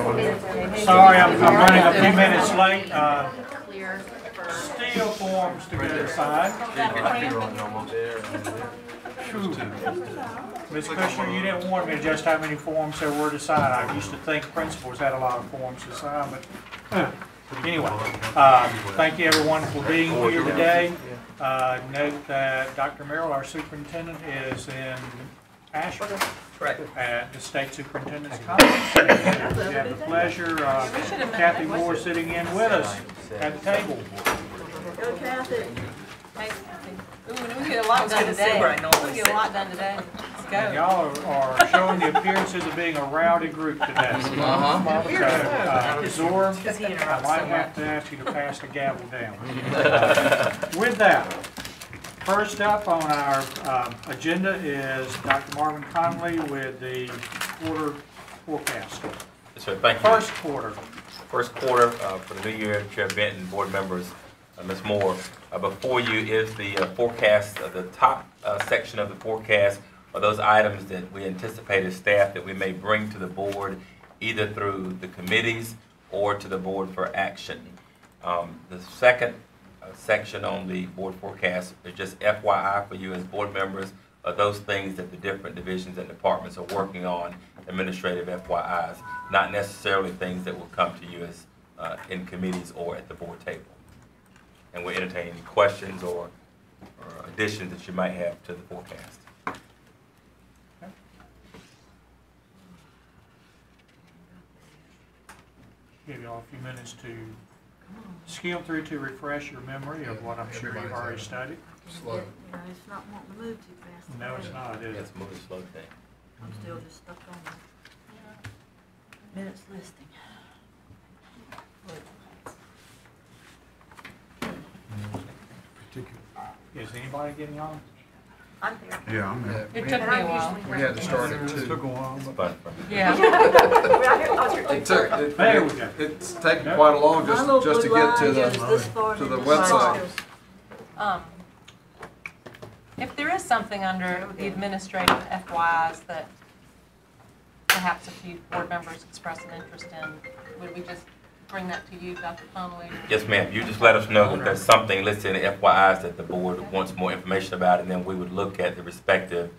Sorry, I'm running a few minutes late. Still forms to get signed. Ms. Kushner, you didn't warn me just how many forms there were to sign. I used to think principals had a lot of forms to sign, but anyway, thank you everyone for being here today. Note that Dr. Merrill, our superintendent, is in Asheville. Correct. At the State Superintendent's Conference. We have the pleasure of Kathy Moore sitting in with us at the table. Go Kathy. Hey, we get a lot done today. We get a lot done today. Let's go. And y'all are showing the appearances of being a rowdy group today. So, Zora, I might have to ask you to pass the gavel down. With that, first up on our agenda is Dr. Marvin Conley with the quarter forecast. Yes, sir. Thank you. First quarter for the new year, Chair Benton, board members, Ms. Moore. Before you is the forecast. The top section of the forecast are those items that we anticipate as staff that we may bring to the board either through the committees or to the board for action. The second section on the board forecast is just FYI for you as board members of those things that the different divisions and departments are working on, administrative FYIs, not necessarily things that will come to you as in committees or at the board table. And we're entertaining questions or additions that you might have to the forecast. Okay. Give you all a few minutes to skim through to refresh your memory of what I'm sure you've already studied. Slow. Yeah, it's not wanting to move too fast. No, it's not, is it? It's moving slow today. I'm still just stuck on the minutes listing. Is anybody getting on? I'm there. Yeah, I'm there. It took me a while. We had to start at 2. It took a while. It's fun for me. Yeah. There we go. It's taken quite a long just to get to the website. If there is something under the administrative FYIs that perhaps a few board members express an interest in, would we just bring that to you, Dr. Conley? Yes, ma'am. You just let us know that there's something listed in the FYIs that the board wants more information about, and then we would look at the respective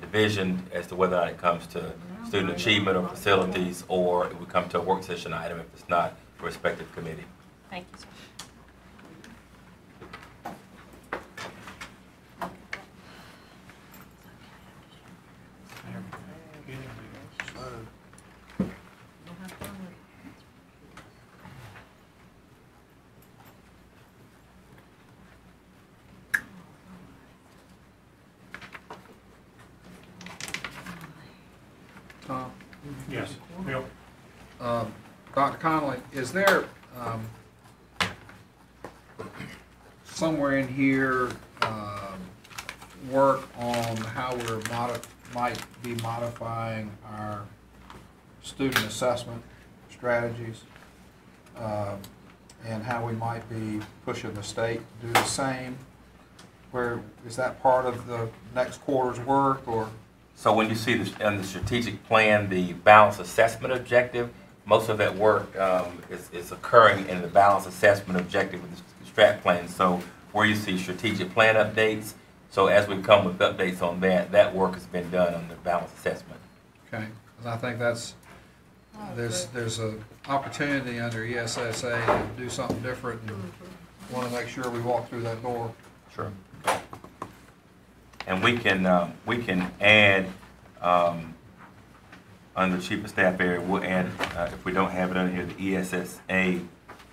division as to whether or not it comes to student achievement or facilities, or it would come to a work session item if it's not a respective committee. Thank you, sir. Tom? Yes, Bill. Dr. Conley, is there somewhere in here work on how we're might be modifying our student assessment strategies and how we might be pushing the state to do the same? Where is that part of the next quarter's work, or? So when you see this in the strategic plan, the balanced assessment objective, most of that work is occurring in the balanced assessment objective with the strat plan. So where you see strategic plan updates, so as we come with updates on that, that work has been done on the balanced assessment. Okay, because I think that's, there's an opportunity under ESSA to do something different, and want to make sure we walk through that door. Sure. And we can add under the chief of staff area, we'll add, if we don't have it under here, the ESSA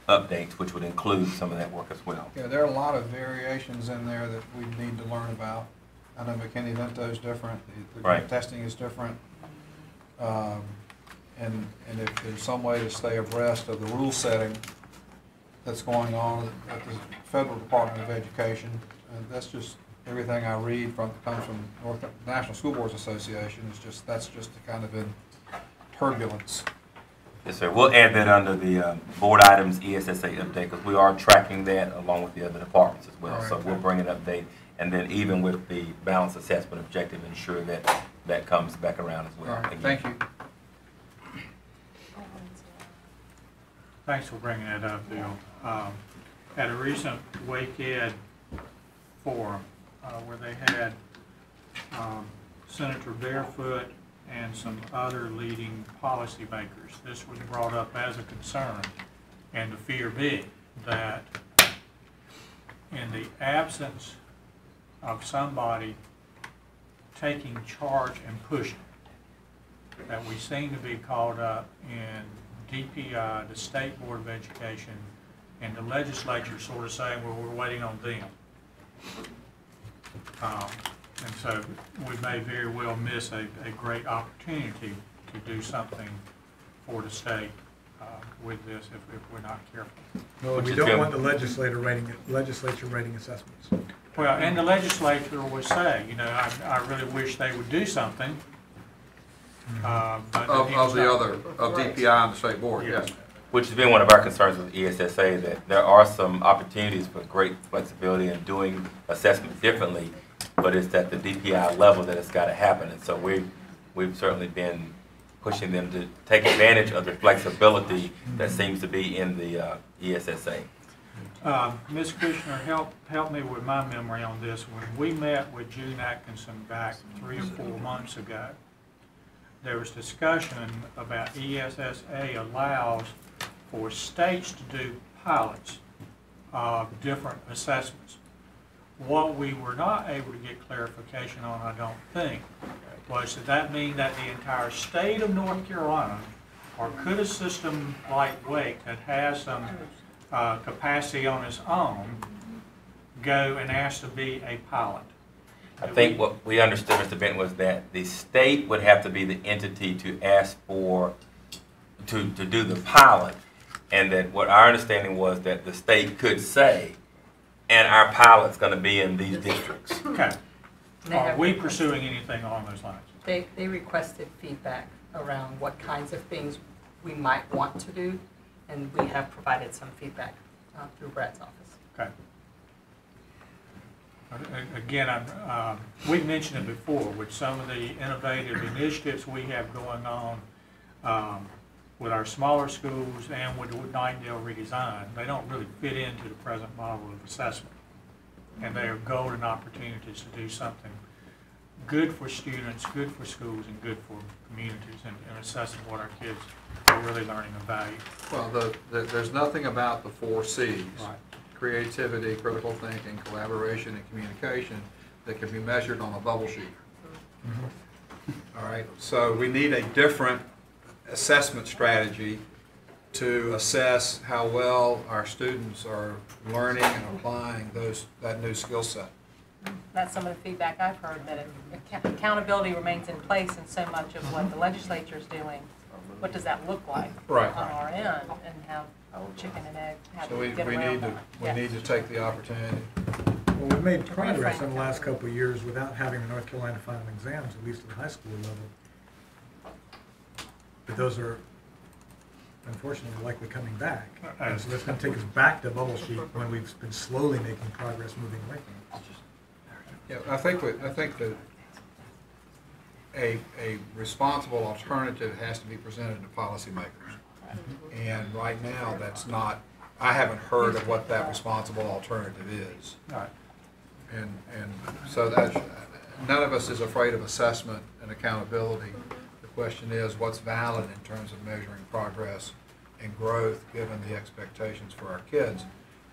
updates, which would include some of that work as well. Yeah, there are a lot of variations in there that we need to learn about. I know McKinney-Vento is different, the Right. testing is different. And if there's some way to stay abreast of the rule setting that's going on at the Federal Department of Education, and that's just everything I read comes from National School Boards Association. That's just kind of in turbulence. Yes, sir. We'll add that under the board items ESSA update, because we are tracking that along with the other departments as well. Right. So we'll bring an update, and then even with the balanced assessment objective, ensure that that comes back around as well. All right, thank you. Thanks for bringing that up, Bill. At a recent Wake Ed forum, where they had Senator Barefoot and some other leading policymakers, this was brought up as a concern, and the fear being that in the absence of somebody taking charge and pushing, that we seem to be caught up in DPI, the State Board of Education, and the legislature sort of saying, well, we're waiting on them. And so we may very well miss a great opportunity to do something for the state with this if we're not careful. No, we don't want the legislature rating assessments. Well, and the legislature will say, you know, I really wish they would do something. But Of DPI and the state board, yes. Which has been one of our concerns with ESSA, that there are some opportunities for great flexibility in doing assessment differently, but it's at the DPI level that it's got to happen. And so we've certainly been pushing them to take advantage of the flexibility that seems to be in the ESSA. Ms. Kushner, help me with my memory on this. When we met with June Atkinson back 3 or 4 months ago, there was discussion about ESSA allows for states to do pilots of different assessments. What we were not able to get clarification on, I don't think, was did that mean that the entire state of North Carolina, or could a system like Wake that has some capacity on its own go and ask to be a pilot? I think what we understood, Mr. Benton, was that the state would have to be the entity to ask for, to do the pilot, and that what our understanding was that the state could say, and our pilot's going to be in these districts. Okay. Are we pursuing anything along those lines? They requested feedback around what kinds of things we might want to do, and we have provided some feedback through Brad's office. Okay. Again, we've mentioned it before with some of the innovative initiatives we have going on with our smaller schools and with the Nightingale redesign. They don't really fit into the present model of assessment. And they are golden opportunities to do something good for students, good for schools, and good for communities and assessing what our kids are really learning and value. Well, there's nothing about the 4 C's. Right. Creativity, critical thinking, collaboration, and communication that can be measured on a bubble sheet. All right, so we need a different assessment strategy to assess how well our students are learning and applying that new skill set. That's some of the feedback I've heard, that accountability remains in place in so much of what the legislature is doing. What does that look like Right. on our end, and how chicken and egg, how So do we we get around need to that? we need to take the opportunity. Well, we've made progress in the last couple of years without having the North Carolina final exams, at least at the high school level. But those are unfortunately likely coming back. And so that's going to take us back to bubble sheet when we've been slowly making progress moving away from it. Yeah, I think that a responsible alternative has to be presented to policymakers. And right now, that's not, I haven't heard of what that responsible alternative is. Right. And so that's, none of us is afraid of assessment and accountability. The question is, what's valid in terms of measuring progress and growth given the expectations for our kids?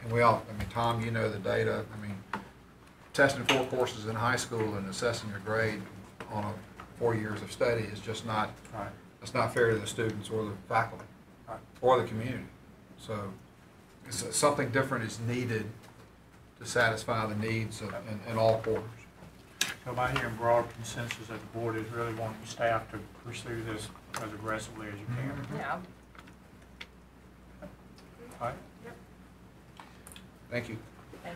And we all, I mean, Tom, you know the data. I mean, testing 4 courses in high school and assessing your grade on 4 years of study is just not, Right. it's not fair to the students or the faculty or the community. So something different is needed to satisfy the needs of, in all quarters. So by hearing broad consensus that the board is really wanting staff to pursue this as aggressively as you can. Yeah, All right. Thank you.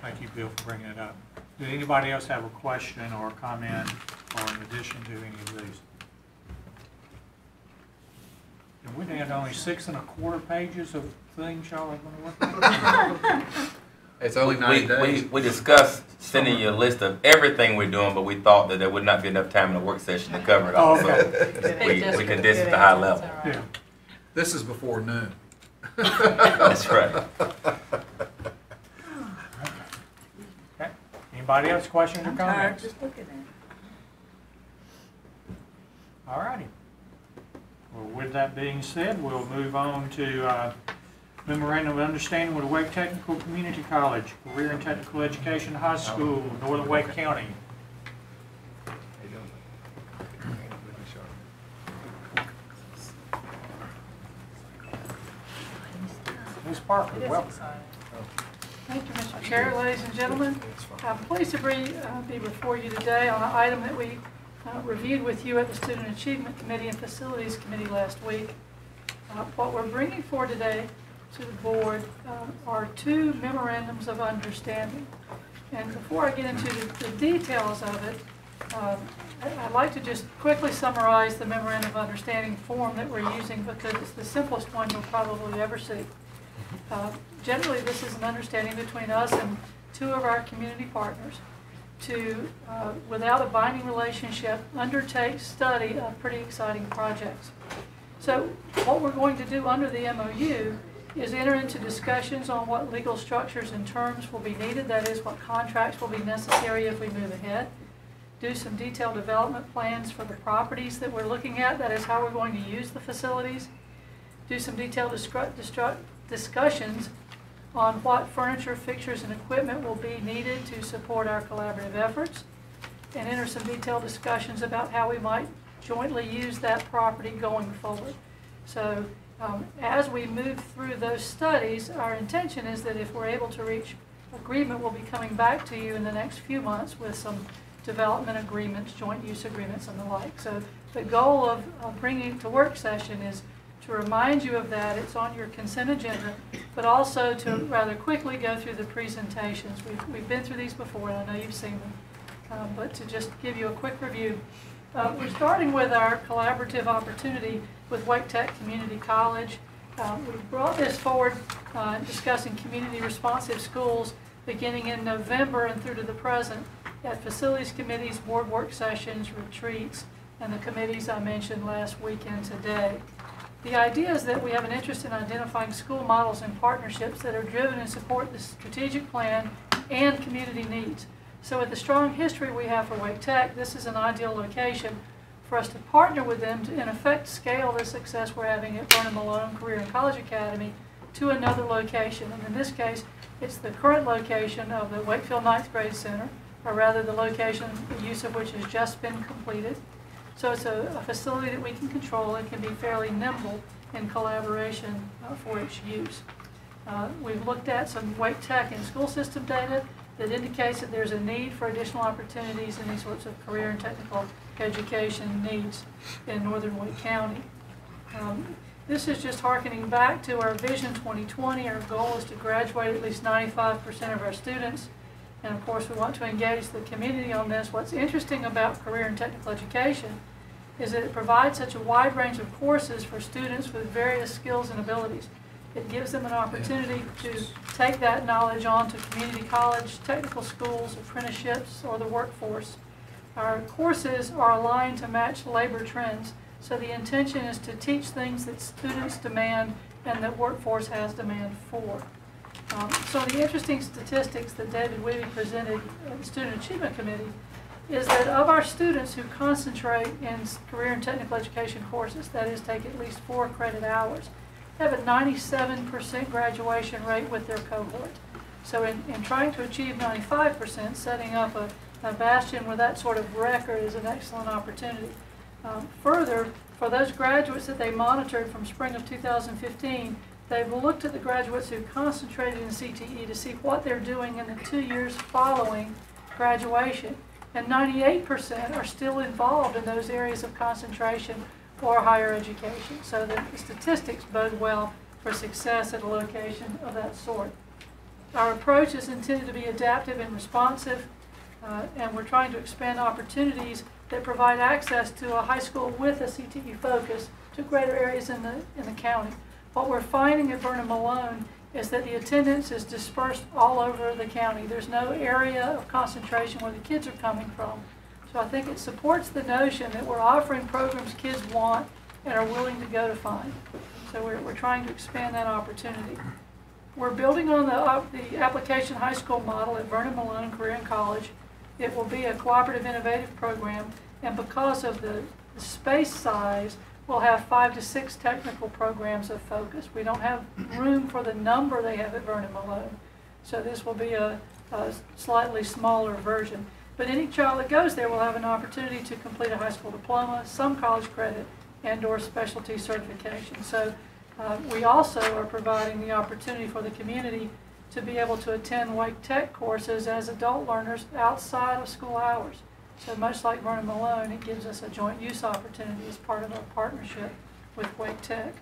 Thank you, Bill, for bringing it up. Did anybody else have a question or a comment or in addition to any of these? And we had only 6 1/4 pages of things y'all are going to work on? It's only 90 days. We discussed sending you a list of everything we're doing, but we thought that there would not be enough time in a work session to cover it all. Oh, okay. So we condensed it to high level. Yeah. This is before noon. That's right. Okay. Anybody else questions or I'm tired comments? just looking at it. All righty. Well, with that being said, we'll move on to memorandum of understanding with Wake Technical Community College, Career and Technical Education High School, Northern Wake County. Ms. Parker, It is welcome. exciting. Thank you, Mr. Chair, ladies and gentlemen. I'm pleased to be before you today on an item that we reviewed with you at the Student Achievement Committee and Facilities Committee last week. What we're bringing forward today to the board are two memorandums of understanding. And before I get into the details of it, I'd like to just quickly summarize the memorandum of understanding form that we're using because it's the simplest one you'll probably ever see. Generally, this is an understanding between us and two of our community partners to, without a binding relationship, undertake study of pretty exciting projects. So what we're going to do under the MOU is enter into discussions on what legal structures and terms will be needed, that is, what contracts will be necessary if we move ahead, do some detailed development plans for the properties that we're looking at, that is how we're going to use the facilities, do some detailed discussions on what furniture, fixtures, and equipment will be needed to support our collaborative efforts, and enter some detailed discussions about how we might jointly use that property going forward. So as we move through those studies, our intention is that if we're able to reach agreement, we'll be coming back to you in the next few months with some development agreements, joint use agreements, and the like. So the goal of bringing it to work session is to remind you of that. It's on your consent agenda, but also to rather quickly go through the presentations. We've been through these before, and I know you've seen them, but to just give you a quick review. We're starting with our collaborative opportunity with Wake Tech Community College. We brought this forward discussing community responsive schools beginning in November and through to the present at facilities committees, board work sessions, retreats, and the committees I mentioned last week and today. The idea is that we have an interest in identifying school models and partnerships that are driven and support the strategic plan and community needs. So with the strong history we have for Wake Tech, this is an ideal location for us to partner with them to, in effect, scale the success we're having at Vernon Malone Career and College Academy to another location. And in this case, it's the current location of the Wakefield Ninth Grade Center, or rather the location, the use of which has just been completed. So it's a facility that we can control and can be fairly nimble in collaboration for its use. We've looked at some Wake Tech and school system data that indicates that there's a need for additional opportunities in these sorts of career and technical education needs in Northern Wake County. This is just hearkening back to our Vision 2020. Our goal is to graduate at least 95% of our students. And of course, we want to engage the community on this. What's interesting about career and technical education is that it provides such a wide range of courses for students with various skills and abilities. It gives them an opportunity to take that knowledge on to community college, technical schools, apprenticeships, or the workforce. Our courses are aligned to match labor trends, so the intention is to teach things that students demand and that workforce has demand for. So the interesting statistics that David Wiebe presented at the Student Achievement Committee is that of our students who concentrate in career and technical education courses, that is, take at least 4 credit hours, have a 97% graduation rate with their cohort. So in trying to achieve 95%, setting up a bastion with that sort of record is an excellent opportunity. Further, for those graduates that they monitored from spring of 2015, they've looked at the graduates who concentrated in CTE to see what they're doing in the 2 years following graduation. And 98% are still involved in those areas of concentration or higher education. So the statistics bode well for success at a location of that sort. Our approach is intended to be adaptive and responsive, and we're trying to expand opportunities that provide access to a high school with a CTE focus to greater areas in the county. What we're finding at Vernon Malone is that the attendance is dispersed all over the county. There's no area of concentration where the kids are coming from. So I think it supports the notion that we're offering programs kids want and are willing to go to find. So we're trying to expand that opportunity. We're building on the application high school model at Vernon Malone Career and College. It will be a cooperative innovative program, and because of the space size, we'll have 5 to 6 technical programs of focus. We don't have room for the number they have at Vernon Malone, so this will be a slightly smaller version. But any child that goes there will have an opportunity to complete a high school diploma, some college credit, and/or specialty certification. So we also are providing the opportunity for the community to be able to attend Wake Tech courses as adult learners outside of school hours. So much like Vernon Malone, it gives us a joint use opportunity as part of our partnership with Wake Tech.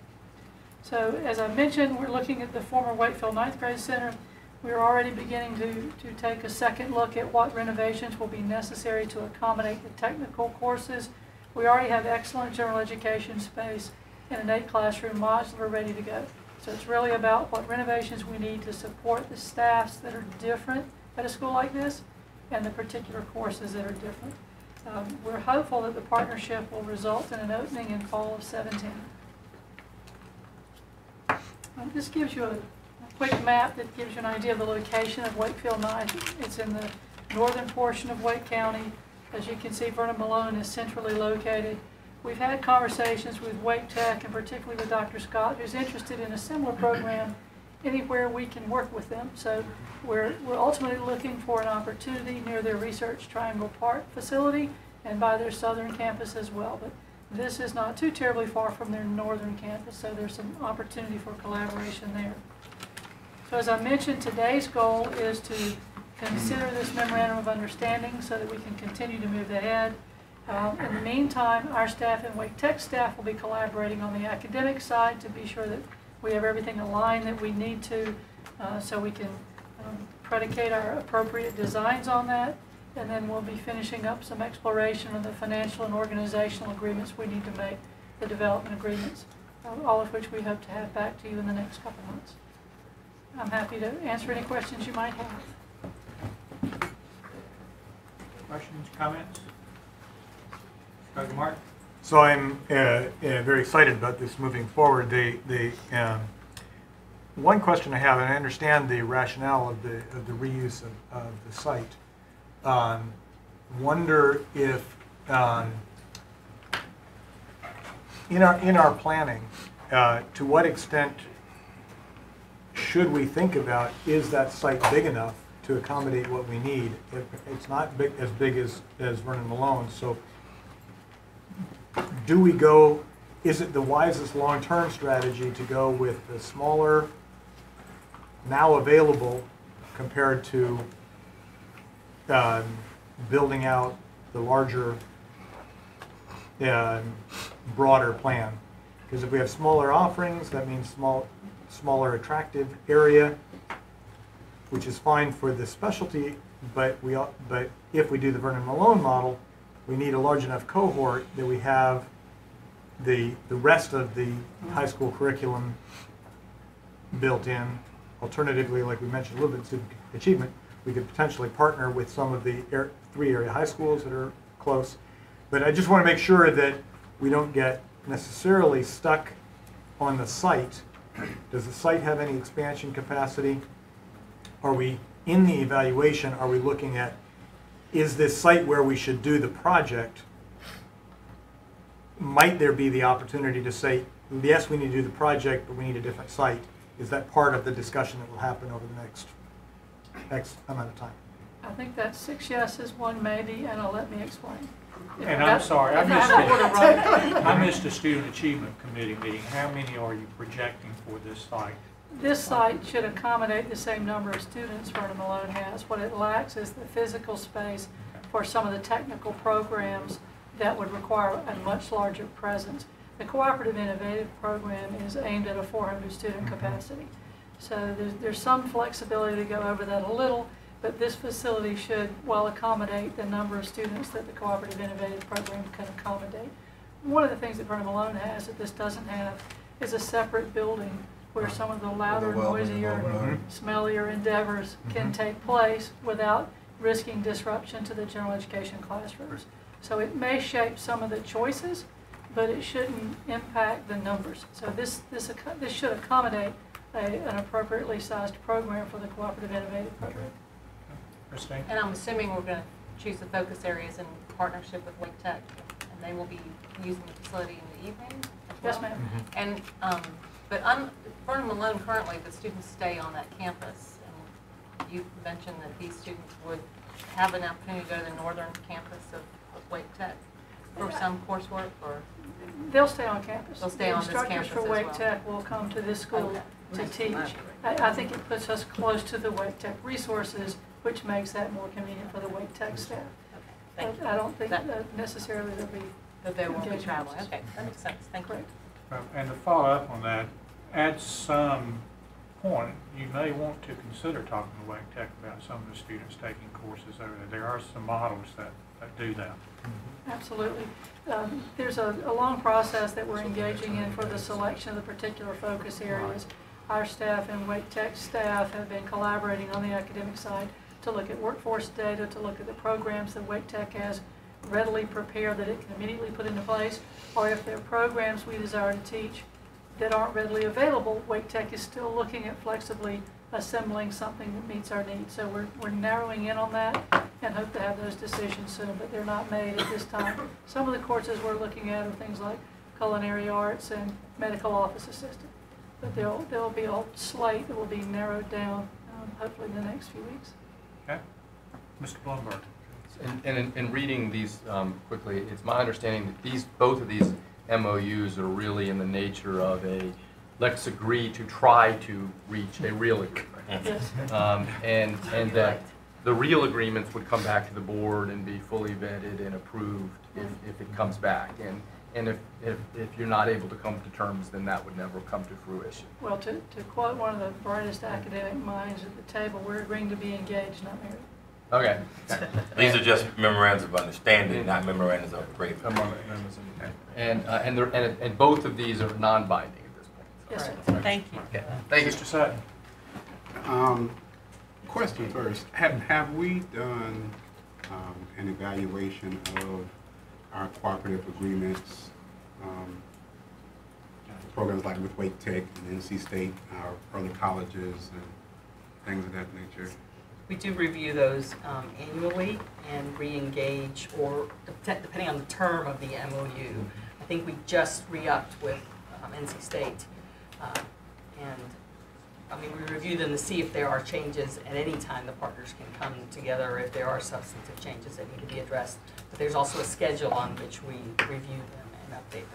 So as I mentioned, we're looking at the former Wakefield 9th grade center. We're already beginning to take a second look at what renovations will be necessary to accommodate the technical courses. We already have excellent general education space and an 8-classroom modular ready to go. So it's really about what renovations we need to support the staffs that are different at a school like this and the particular courses that are different. We're hopeful that the partnership will result in an opening in fall of 17. This gives you a quick map that gives you an idea of the location of Wakefield 9th. It's in the northern portion of Wake County. As you can see, Vernon Malone is centrally located. We've had conversations with Wake Tech, and particularly with Dr. Scott, who's interested in a similar program anywhere we can work with them. So we're ultimately looking for an opportunity near their Research Triangle Park facility and by their southern campus as well. But this is not too terribly far from their northern campus, so there's some opportunity for collaboration there. So as I mentioned, today's goal is to consider this memorandum of understanding so that we can continue to move ahead. In the meantime, our staff and Wake Tech staff will be collaborating on the academic side to be sure that we have everything aligned that we need to so we can predicate our appropriate designs on that. And then we'll be finishing up some exploration of the financial and organizational agreements we need to make, the development agreements, all of which we hope to have back to you in the next couple months. I'm happy to answer any questions you might have. Questions, comments? Dr. Martin? So I'm very excited about this moving forward. One question I have, and I understand the rationale of the reuse of the site. Wonder if in our planning, to what extent should we think about, is that site big enough to accommodate what we need? It's not as big as Vernon Malone, so do we go, is it the wisest long-term strategy to go with the smaller, now available, compared to building out the larger, broader plan? Because if we have smaller offerings, that means smaller attractive area, which is fine for the specialty, but if we do the Vernon Malone model, we need a large enough cohort that we have the rest of the high school curriculum built in. Alternatively, like we mentioned a little bit, student achievement, we could potentially partner with some of the 3 area high schools that are close. But I just want to make sure that we don't get necessarily stuck on the site. Does the site have any expansion capacity? Are we, in the evaluation, are we looking at, is this site where we should do the project? Might there be the opportunity to say, yes, we need to do the project, but we need a different site? Is that part of the discussion that will happen over the next X amount of time? I think that's 6 yeses, 1 maybe, and let me explain. And I'm sorry, I missed a student achievement committee meeting. How many are you projecting for this site? This site should accommodate the same number of students Vernon Malone has. What it lacks is the physical space for some of the technical programs that would require a much larger presence. The Cooperative Innovative Program is aimed at a 400 student capacity. So there's some flexibility to go over that a little, but this facility should well accommodate the number of students that the Cooperative Innovative Program can accommodate. One of the things that Vernon Malone has that this doesn't have is a separate building where some of the louder, noisier, smellier endeavors can take place without risking disruption to the general education classrooms. So it may shape some of the choices, but it shouldn't impact the numbers. So this should accommodate an appropriately sized program for the Cooperative Innovative Program. Christine? And I'm assuming we're going to choose the focus areas in partnership with Wake Tech, and they will be using the facility in the evening as well? Yes, ma'am. And, but Vernon Malone, currently, the students stay on that campus. And you mentioned that these students would have an opportunity to go to the northern campus of Wake Tech for some coursework, or? They'll stay on campus. They'll stay on this campus Instructors for as Wake well. Tech will come to this school Okay. to teach. I think it puts us close to the Wake Tech resources, which makes that more convenient for the Wake Tech staff. Okay, thank you. I don't think That- that necessarily there'll be. That they won't be engagements. traveling. Okay, that makes sense. Thank you. Correct. And to follow up on that, at some point, you may want to consider talking to Wake Tech about some of the students taking courses over there. There are some models that do that. Absolutely. There's a long process that we're engaging in for the selection of the particular focus areas. Our staff and Wake Tech staff have been collaborating on the academic side to look at workforce data, to look at the programs that Wake Tech has readily prepared that it can immediately put into place, or if there are programs we desire to teach that aren't readily available, Wake Tech is still looking at flexibly assembling something that meets our needs. So we're narrowing in on that and hope to have those decisions soon, but they're not made at this time. Some of the courses we're looking at are things like culinary arts and medical office assistant. But there'll be a slate that will be narrowed down, hopefully in the next few weeks. Okay? Mr. Blumberg? And in reading these quickly, it's my understanding that both of these MOUs are really in the nature of a let's agree to try to reach a real agreement. Yes. And that the real agreements would come back to the board and be fully vetted and approved if it comes back. And if you're not able to come to terms, then that would never come to fruition. Well, to quote one of the brightest academic minds at the table, we're agreeing to be engaged, not married. Okay. These are just memorandums of understanding, not memorandums of agreement. And both of these are non-binding at this point. Yes, sir. Thank you. Okay. Thank you. Mr. Sutton? Question first, have we done an evaluation of our cooperative agreements, programs like with Wake Tech and NC State, our early colleges and things of that nature? We do review those annually and re-engage, or depending on the term of the MOU. I think we just re-upped with NC State. And I mean, we review them to see if there are changes at any time the partners can come together, if there are substantive changes that need to be addressed. But there's also a schedule on which we review them and update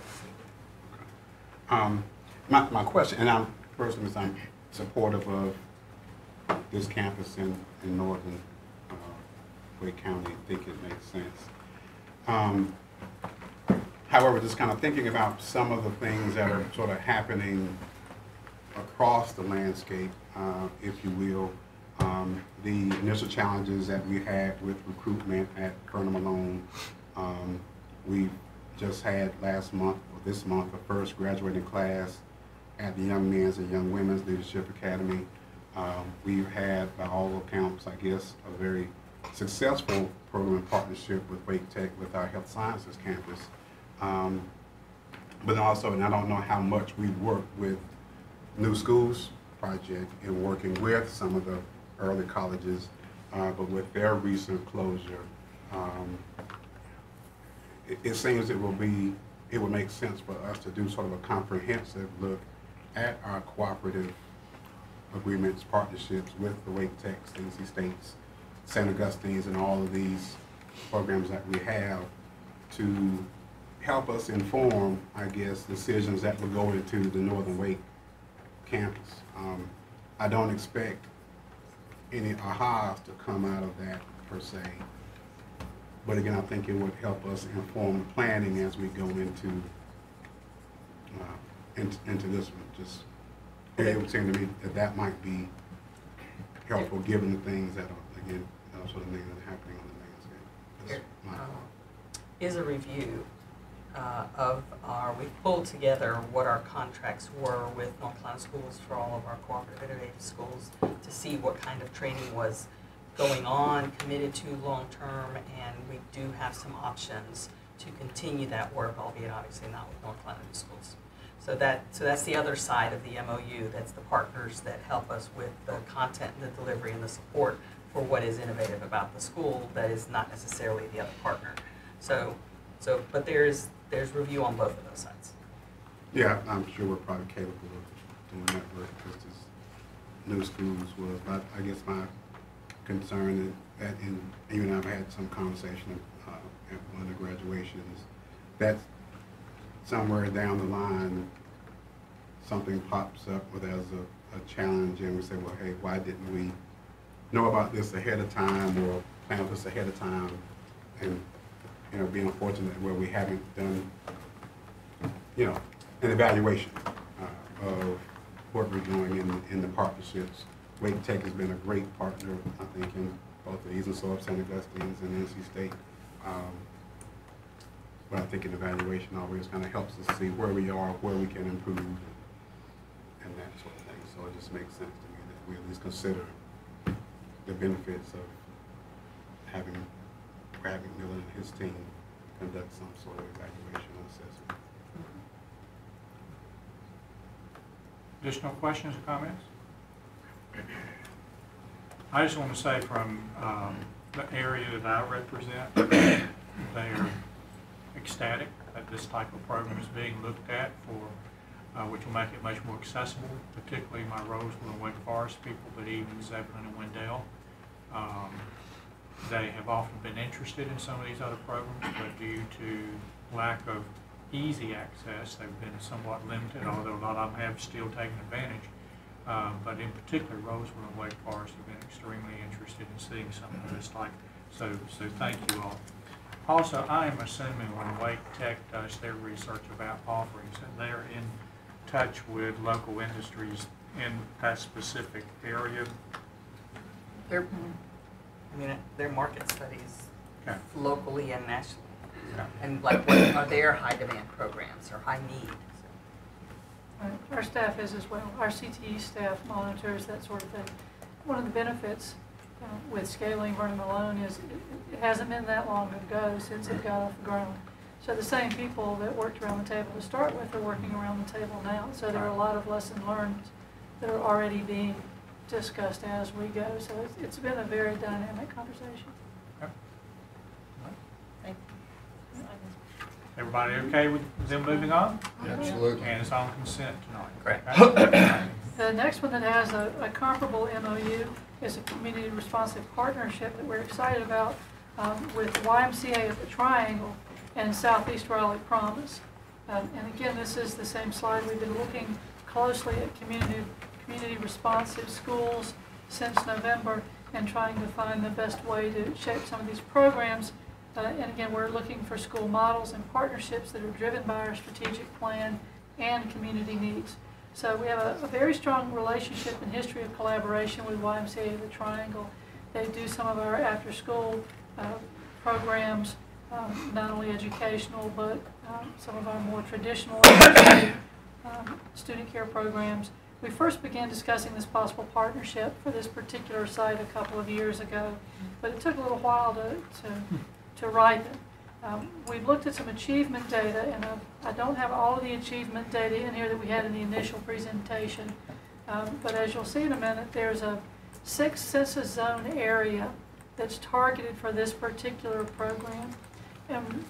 them. My question, and I'm supportive of this campus in northern Wake County. I think it makes sense. However, just kind of thinking about some of the things that are sort of happening across the landscape, if you will, the initial challenges that we had with recruitment at Colonel Malone. We just had last month, or this month, the first graduating class at the Young Men's and Young Women's Leadership Academy. We've had, by all accounts, I guess, a very successful program in partnership with Wake Tech with our health sciences campus. But also, and I don't know how much we work with New Schools Project and working with some of the early colleges, but with their recent closure, it seems it would make sense for us to do sort of a comprehensive look at our cooperative agreements, partnerships with the Wake Techs, NC States, St. Augustine's, and all of these programs that we have to help us inform, I guess, decisions that will go into the Northern Wake campus. I don't expect any ahas to come out of that per se, but again, I think it would help us inform planning as we go into this one. Just it would seem to me that might be helpful given the things that are, again, sort of happening on the landscape. That's my thought. Is a review we've pulled together what our contracts were with North Carolina Schools for all of our cooperative innovative schools to see what kind of training was going on, committed to long-term, and we do have some options to continue that work, albeit obviously not with North Carolina Schools. So that's the other side of the MOU. That's the partners that help us with the content and the delivery and the support for what is innovative about the school that is not necessarily the other partner. But there's review on both of those sides. Yeah, I'm sure we're probably capable of doing that work just as New Schools was. But I guess my concern is that, and even I've had some conversation at one of the graduations, that somewhere down the line something pops up where there's a challenge and we say, well, hey, why didn't we know about this ahead of time or plan this ahead of time? And, you know, being unfortunate where we haven't done, you know, an evaluation of what we're doing in the partnerships. Wake Tech has been a great partner, I think, in both the Eastern Slope, St. Augustine's, and NC State. But I think an evaluation always kind of helps us see where we are, where we can improve, and that sort of thing. So it just makes sense to me that we at least consider the benefits of having Bradley Miller and his team conduct some sort of evaluation and assessment. Additional questions or comments? I just want to say from the area that I represent, they are ecstatic that this type of program is being looked at for, which will make it much more accessible, particularly my Roseville and Wake Forest people, but even Zebulon and Wendell. They have often been interested in some of these other programs, but due to lack of easy access, they've been somewhat limited, although a lot of them have still taken advantage. But in particular, Roseville and Wake Forest have been extremely interested in seeing something of this type. So thank you all. Also, I am assuming when Wake Tech does their research about offerings, that they're in touch with local industries in that specific area. Their market studies Okay. locally and nationally. Okay. And like what are their high demand programs or high need? Our staff is as well. Our CTE staff monitors that sort of thing. One of the benefits with scaling Vernon Malone is it hasn't been that long ago since it got off the ground. So the same people that worked around the table to start with are working around the table now. So there are a lot of lessons learned that are already being discussed as we go. So it's been a very dynamic conversation. Okay. Thank you. Everybody okay with them moving on? Absolutely. And it's on consent tonight. Correct. Okay? The next one that has a comparable MOU is a community responsive partnership that we're excited about with YMCA of the Triangle and Southeast Raleigh Promise. And again, this is the same slide. We've been looking closely at community responsive schools since November and trying to find the best way to shape some of these programs. And again, we're looking for school models and partnerships that are driven by our strategic plan and community needs. So we have a very strong relationship and history of collaboration with YMCA of the Triangle. They do some of our after-school programs, not only educational, but some of our more traditional student care programs. We first began discussing this possible partnership for this particular site a couple of years ago, but it took a little while to ripen. We've looked at some achievement data, and I don't have all of the achievement data in here that we had in the initial presentation, but as you'll see in a minute, there's a 6 census zone area that's targeted for this particular program. And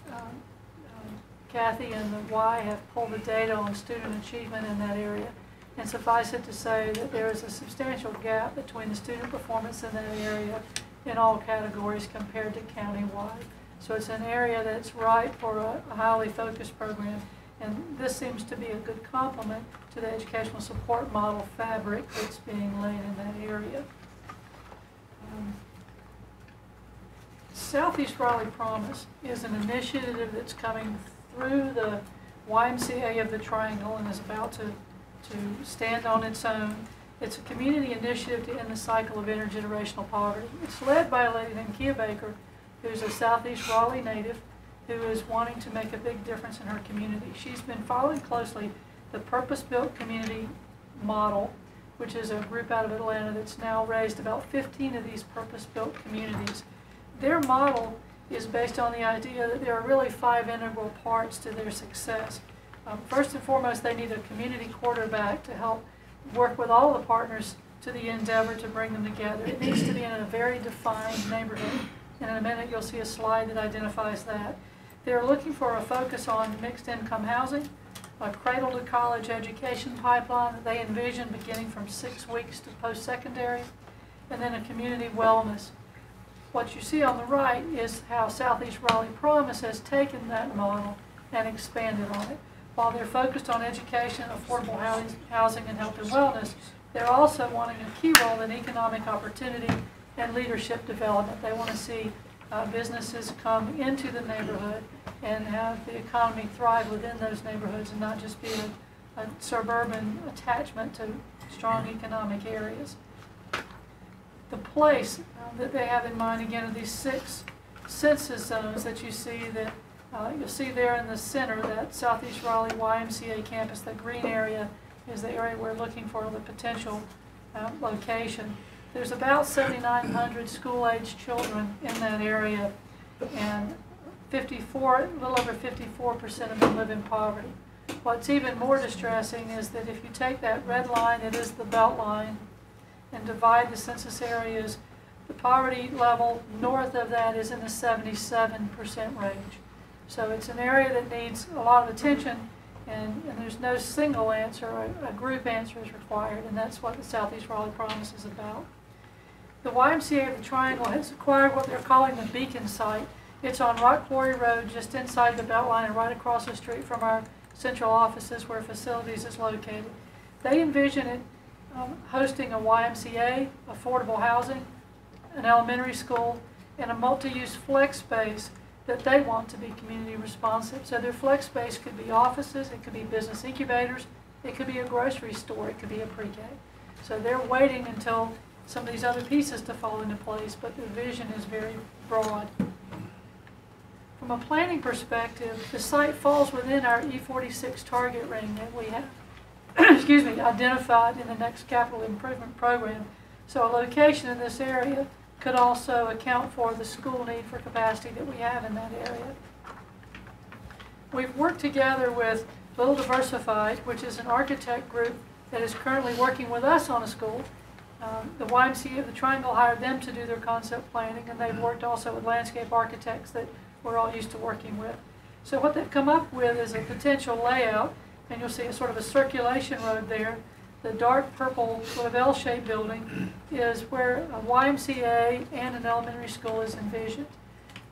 Kathy and the Y have pulled the data on student achievement in that area. And suffice it to say that there is a substantial gap between the student performance in that area in all categories compared to countywide. So it's an area that's ripe for a highly focused program. And this seems to be a good complement to the educational support model fabric that's being laid in that area. Southeast Raleigh Promise is an initiative that's coming through the YMCA of the Triangle and is about to stand on its own. It's a community initiative to end the cycle of intergenerational poverty. It's led by a lady named Kia Baker, who's a Southeast Raleigh native who is wanting to make a big difference in her community. She's been following closely the Purpose-Built Community Model, which is a group out of Atlanta that's now raised about 15 of these purpose-built communities. Their model is based on the idea that there are really 5 integral parts to their success. First and foremost, they need a community quarterback to help work with all the partners to the endeavor to bring them together. It needs to be in a very defined neighborhood. And in a minute, you'll see a slide that identifies that. They're looking for a focus on mixed income housing, a cradle to college education pipeline that they envision beginning from 6 weeks to post-secondary, and then a community wellness. What you see on the right is how Southeast Raleigh Promise has taken that model and expanded on it. While they're focused on education, affordable housing, and health and wellness, they're also wanting a key role in economic opportunity and leadership development. They want to see businesses come into the neighborhood and have the economy thrive within those neighborhoods and not just be a suburban attachment to strong economic areas. The place that they have in mind, again, are these 6 census zones that you see that you'll see there in the center, that Southeast Raleigh YMCA campus. The green area is the area we're looking for the potential location. There's about 7,900 school-aged children in that area, and a little over 54% of them live in poverty. What's even more distressing is that if you take that red line, it is the belt line, and divide the census areas, the poverty level north of that is in the 77% range. So it's an area that needs a lot of attention, and there's no single answer, a group answer is required, and that's what the Southeast Raleigh Promise is about. The YMCA of the Triangle has acquired what they're calling the Beacon site. It's on Rock Quarry Road, just inside the Beltline and right across the street from our central offices where facilities is located. They envision it hosting a YMCA, affordable housing, an elementary school, and a multi-use flex space that they want to be community responsive. So their flex space could be offices, it could be business incubators, it could be a grocery store, it could be a pre-K. So they're waiting until some of these other pieces to fall into place, but the vision is very broad. From a planning perspective, the site falls within our E46 target ring that we have identified in the next capital improvement program. So a location in this area could also account for the school need for capacity that we have in that area. We've worked together with Little Diversified, which is an architect group that is currently working with us on a school. The YMCA of the Triangle hired them to do their concept planning, and they've worked also with landscape architects that we're all used to working with. So what they've come up with is a potential layout, and you'll see a sort of a circulation road there. The dark purple sort of L-shaped building is where a YMCA and an elementary school is envisioned.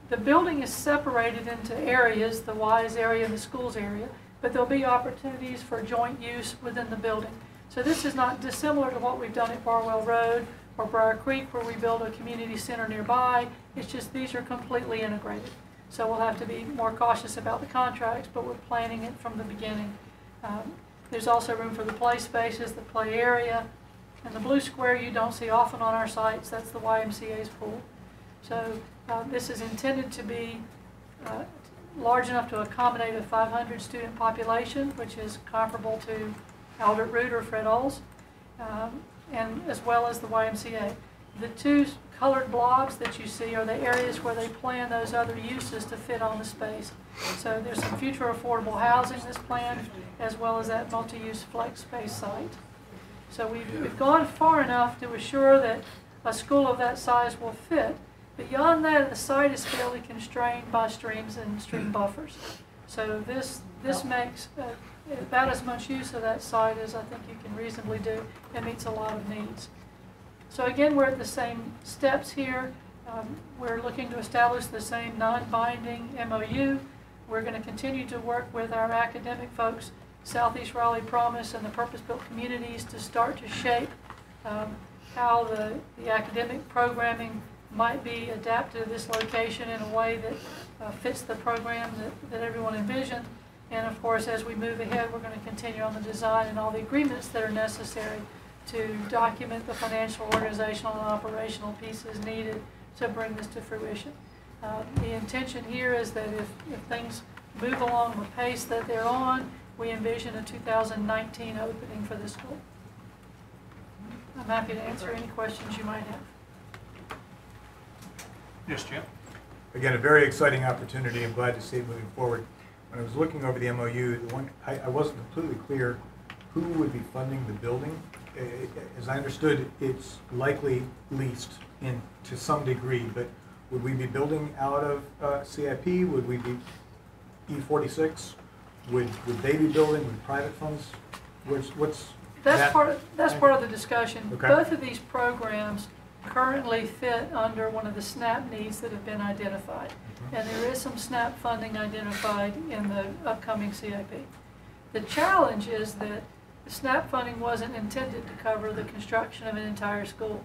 The building is separated into areas, the Y's area and the school's area, but there'll be opportunities for joint use within the building. So this is not dissimilar to what we've done at Barwell Road or Briar Creek, where we build a community center nearby. It's just these are completely integrated. So we'll have to be more cautious about the contracts, but we're planning it from the beginning. There's also room for the play spaces, the play area, and the blue square you don't see often on our sites. That's the YMCA's pool. So this is intended to be large enough to accommodate a 500 student population, which is comparable to Albert Root or Fred Oles, and as well as the YMCA. The 2 colored blobs that you see are the areas where they plan those other uses to fit on the space. So there's some future affordable housing that's planned, as well as that multi-use flex space site. So we've gone far enough to assure that a school of that size will fit. Beyond that, the site is fairly constrained by streams and stream buffers. So this makes about as much use of that site as I think you can reasonably do, and meets a lot of needs. So again, we're at the same steps here. We're looking to establish the same non-binding MOU. We're going to continue to work with our academic folks, Southeast Raleigh Promise and the purpose-built communities, to start to shape how the academic programming might be adapted to this location in a way that fits the program that everyone envisioned. And of course, as we move ahead, we're going to continue on the design and all the agreements that are necessary to document the financial, organizational, and operational pieces needed to bring this to fruition. The intention here is that if things move along the pace that they're on, we envision a 2019 opening for the school. I'm happy to answer any questions you might have. Yes, Jim? again, a very exciting opportunity. I'm glad to see it moving forward. When I was looking over the MOU, I wasn't completely clear who would be funding the building. As I understood, it's likely leased to some degree, but would we be building out of CIP? Would we be E46? Would they be building with private funds? That's part of the discussion. Okay. Both of these programs currently fit under one of the SNAP needs that have been identified. And there is some SNAP funding identified in the upcoming CIP. The challenge is that the SNAP funding wasn't intended to cover the construction of an entire school.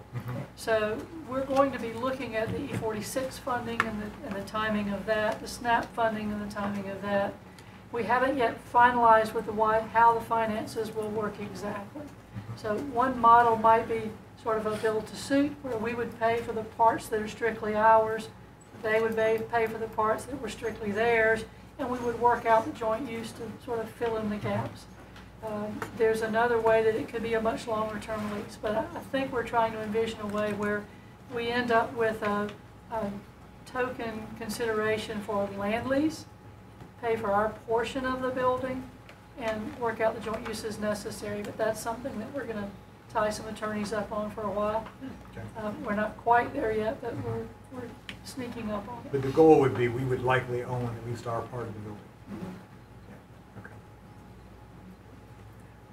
So we're going to be looking at the E46 funding and the timing of that, the SNAP funding and the timing of that. We haven't yet finalized with how the finances will work exactly. So one model might be sort of a build to suit, where we would pay for the parts that are strictly ours, they would pay for the parts that were strictly theirs, and we would work out the joint use to sort of fill in the gaps. There's another way that it could be a much longer term lease, but I think we're trying to envision a way where we end up with a token consideration for a land lease, pay for our portion of the building, and work out the joint uses necessary. But that's something that we're going to tie some attorneys up on for a while. We're not quite there yet, but we're sneaking up on it. But the goal would be we would likely own at least our part of the building.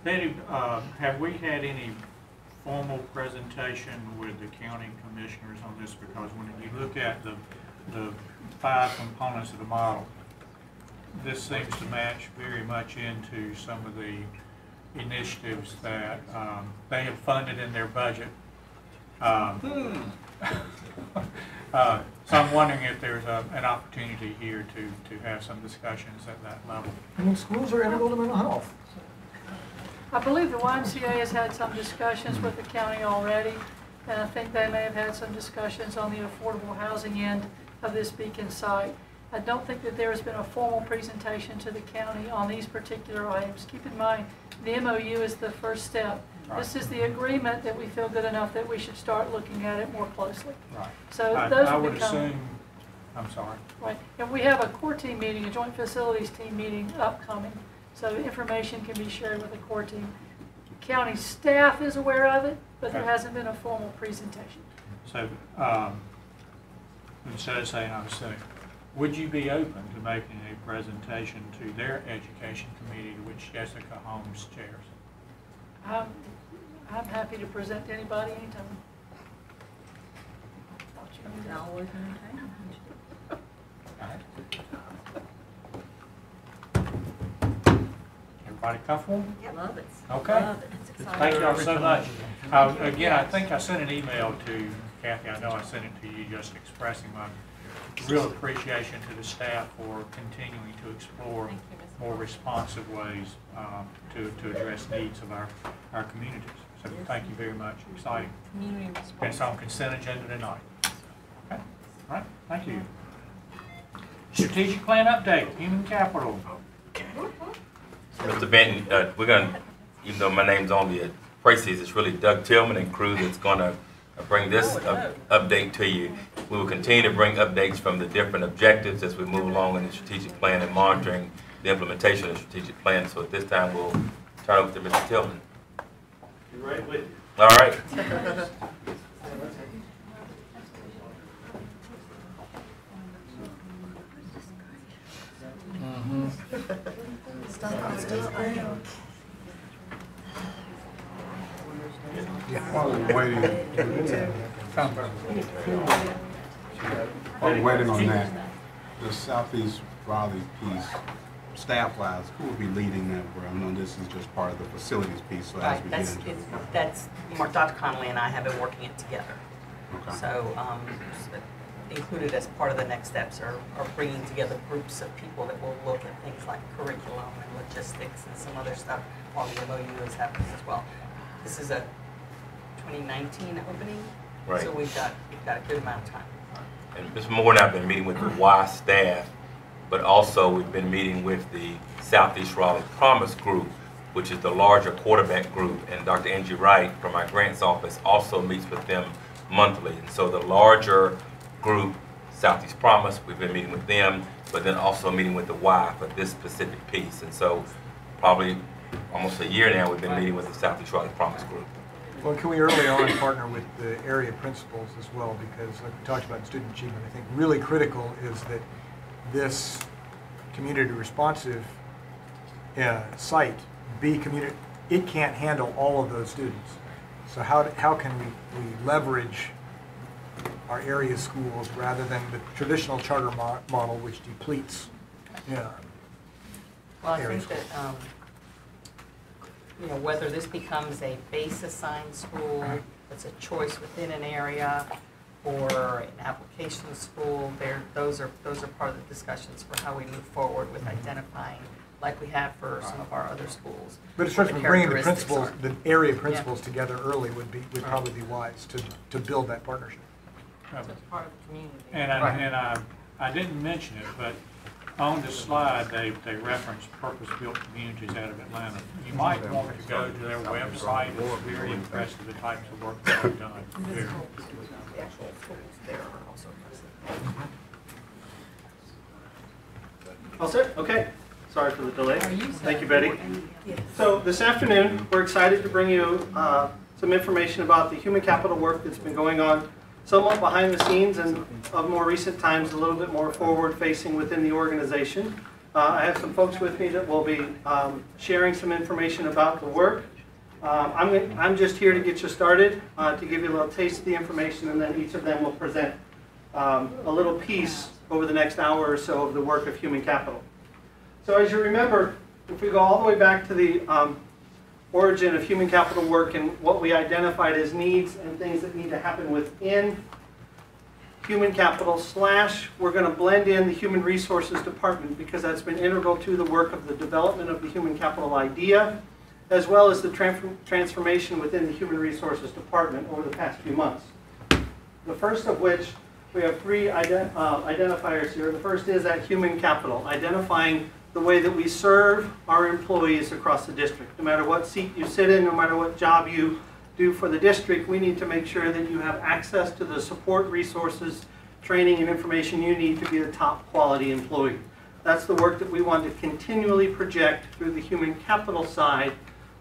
Betty, have we had any formal presentation with the county commissioners on this? Because when you look at the 5 components of the model, this seems to match very much into some of the initiatives that they have funded in their budget. So I'm wondering if there's an opportunity here to have some discussions at that level. I mean, schools are integral to mental health. I believe the YMCA has had some discussions with the county already, and I think they may have had some discussions on the affordable housing end of this Beacon site. I don't think that there has been a formal presentation to the county on these particular items. Keep in mind, the MOU is the first step. Right. This is the agreement that we feel good enough that we should start looking at it more closely. Right. So I would assume, I'm sorry. Right, and we have a core team meeting, a joint facilities team meeting upcoming, so information can be shared with the core team. County staff is aware of it, but there hasn't been a formal presentation. So, instead of saying I'm assuming, would you be open to making a presentation to their education committee, to which Jessica Holmes chairs? I'm happy to present to anybody anytime. Always entertaining. Everybody comfortable? Love it. Okay. Love it. It's exciting. Thank y'all so much. Again, I think I sent an email to Kathy. I know I sent it to you, just expressing my real appreciation to the staff for continuing to explore more responsive ways to address needs of our communities. So thank you very much. Exciting. Community And response. it's on consent agenda tonight. Okay. All right. Thank you. Strategic plan update, human capital. Mr. Benton, we're going to, even though my name's on the Pracies, it's really Doug Tillman and crew that's going to bring this update to you. We will continue to bring updates from the different objectives as we move along in the strategic plan and monitoring the implementation of the strategic plan. So at this time, we'll turn over to Mr. Tillman. You right with you? All right. While we're waiting, while we're waiting on that, the Southeast Raleigh piece, staff-wise, who will be leading that? Where I know this is just part of the facilities piece, so as we get into it. That's, Dr. Connolly and I have been working it together. Okay. So included as part of the next steps are bringing together groups of people that will look at things like curriculum and logistics and some other stuff while the MOU is happening as well. This is a 2019 opening, Right. so we've got a good amount of time. And Ms. Moore and I have been meeting with the Y staff, but also we've been meeting with the Southeast Raleigh Promise Group, which is the larger quarterback group, and Dr. Angie Wright from our grants office also meets with them monthly. And so the larger group Southeast Promise, we've been meeting with them, but then also meeting with the Y for this specific piece. And so probably almost a year now, we've been meeting with the Southeast Raleigh Promise group. Well, can we early on partner with the area principals as well? Because like we talked about in student achievement, I think really critical is that this community responsive site be community, it can't handle all of those students. So how can we leverage our area schools rather than the traditional charter model which depletes, Well, I area think that, whether this becomes a base assigned school, it's a choice within an area, or an application school, those are part of the discussions for how we move forward with identifying, like we have for some of our other schools. But it starts what with the bringing the characteristics principals, are. the area principals together early would probably be wise to build that partnership. So it's part of the community. And I didn't mention it, but on the slide, they reference purpose-built communities out of Atlanta. You might want to go to their website. It's very impressive, the types of work that they've done. Very. The actual schools there are also All set? Okay. Sorry for the delay. Thank you, Betty. So this afternoon, we're excited to bring you some information about the human capital work that's been going on somewhat behind the scenes and of more recent times, a little bit more forward-facing within the organization. I have some folks with me that will be sharing some information about the work. I'm just here to get you started, to give you a little taste of the information, and then each of them will present a little piece over the next hour or so of the work of human capital. So as you remember, if we go all the way back to the origin of human capital work and what we identified as needs and things that need to happen within human capital / we're going to blend in the human resources department because that's been integral to the work of the development of the human capital idea, as well as the transformation within the human resources department over the past few months. The first of which, we have three identifiers here. The first is that human capital, identifying the way that we serve our employees across the district. No matter what seat you sit in, no matter what job you do for the district, we need to make sure that you have access to the support, resources, training, and information you need to be the top quality employee. That's the work that we want to continually project through the human capital side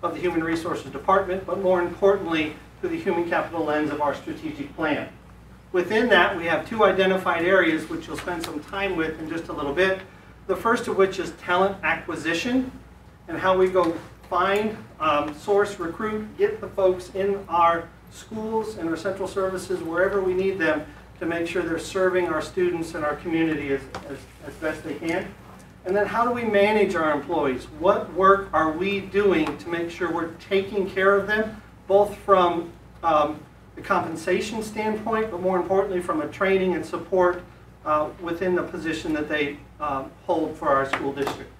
of the Human Resources Department, but more importantly, through the human capital lens of our strategic plan. Within that, we have two identified areas which you'll spend some time with in just a little bit. The first of which is talent acquisition and how we go find, source, recruit, get the folks in our schools and our central services, wherever we need them, to make sure they're serving our students and our community as best they can. And then how do we manage our employees? What work are we doing to make sure we're taking care of them, both from the compensation standpoint, but more importantly from a training and support within the position that they hold for our school district.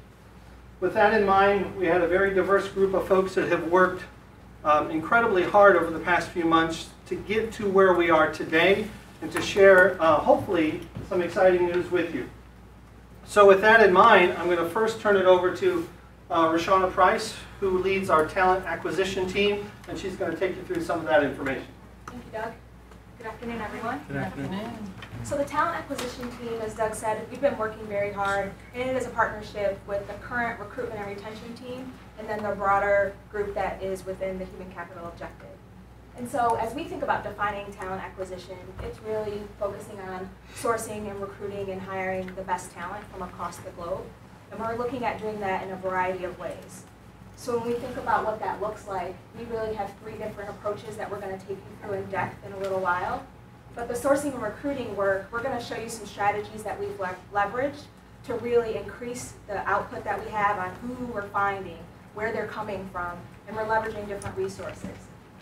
With that in mind, we had a very diverse group of folks that have worked incredibly hard over the past few months to get to where we are today and to share, hopefully, some exciting news with you. So with that in mind, I'm going to first turn it over to Rashawna Price, who leads our talent acquisition team, and she's going to take you through some of that information. Thank you, Doug. Good afternoon, everyone. Good afternoon. So the talent acquisition team, as Doug said, we've been working very hard, and it is a partnership with the current recruitment and retention team, and then the broader group that is within the human capital objective. And so as we think about defining talent acquisition, it's really focusing on sourcing and recruiting and hiring the best talent from across the globe. And we're looking at doing that in a variety of ways. So when we think about what that looks like, we really have three different approaches that we're going to take you through in depth in a little while. But the sourcing and recruiting work, we're going to show you some strategies that we've leveraged to really increase the output that we have on who we're finding, where they're coming from, and we're leveraging different resources.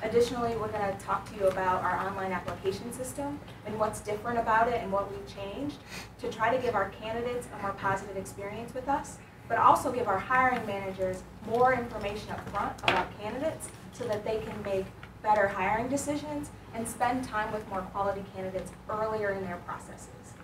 Additionally, we're going to talk to you about our online application system and what's different about it and what we've changed to try to give our candidates a more positive experience with us, but also give our hiring managers more information up front about candidates so that they can make better hiring decisions and spend time with more quality candidates earlier in their processes.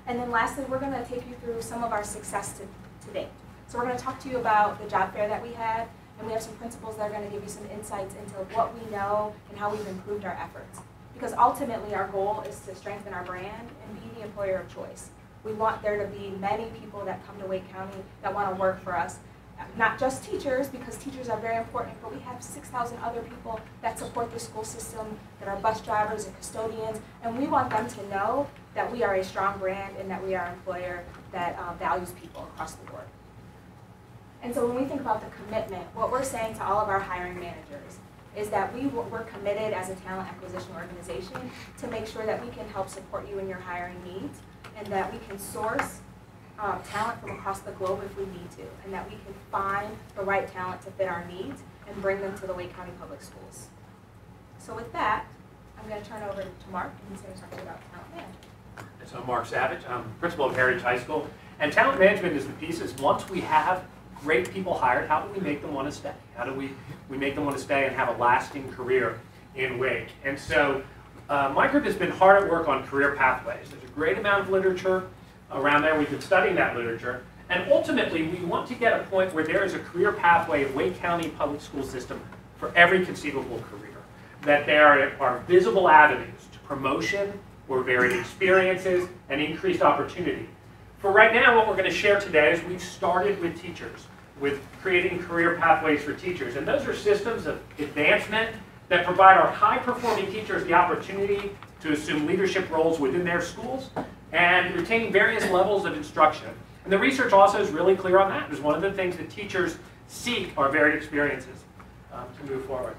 And then lastly, we're going to take you through some of our success to date. So we're going to talk to you about the job fair that we had, and we have some principals that are going to give you some insights into what we know and how we've improved our efforts. because ultimately our goal is to strengthen our brand and be the employer of choice. We want there to be many people that come to Wake County that want to work for us. Not just teachers, because teachers are very important, but we have 6,000 other people that support the school system, that are bus drivers and custodians, and we want them to know that we are a strong brand and that we are an employer that values people across the board. And so when we think about the commitment, what we're saying to all of our hiring managers is that we're committed as a talent acquisition organization to make sure that we can help support you in your hiring needs, and that we can source talent from across the globe if we need to, and that we can find the right talent to fit our needs and bring them to the Wake County Public Schools. So with that, I'm going to turn it over to Mark, and he's going to talk about talent management. So I'm Mark Savage. I'm principal of Heritage High School. And talent management is the piece is once we have great people hired, how do we make them want to stay? How do we make them want to stay and have a lasting career in Wake? And so my group has been hard at work on career pathways. There's a great amount of literature around there. We've been studying that literature. And ultimately, we want to get a point where there is a career pathway in Wake County Public School System for every conceivable career. That there are visible avenues to promotion or varied experiences and increased opportunity. For right now, what we're going to share today is we've started with teachers, with creating career pathways for teachers. And those are systems of advancement that provide our high-performing teachers the opportunity to assume leadership roles within their schools and retain various levels of instruction. And the research also is really clear on that. It's one of the things that teachers seek are varied experiences to move forward.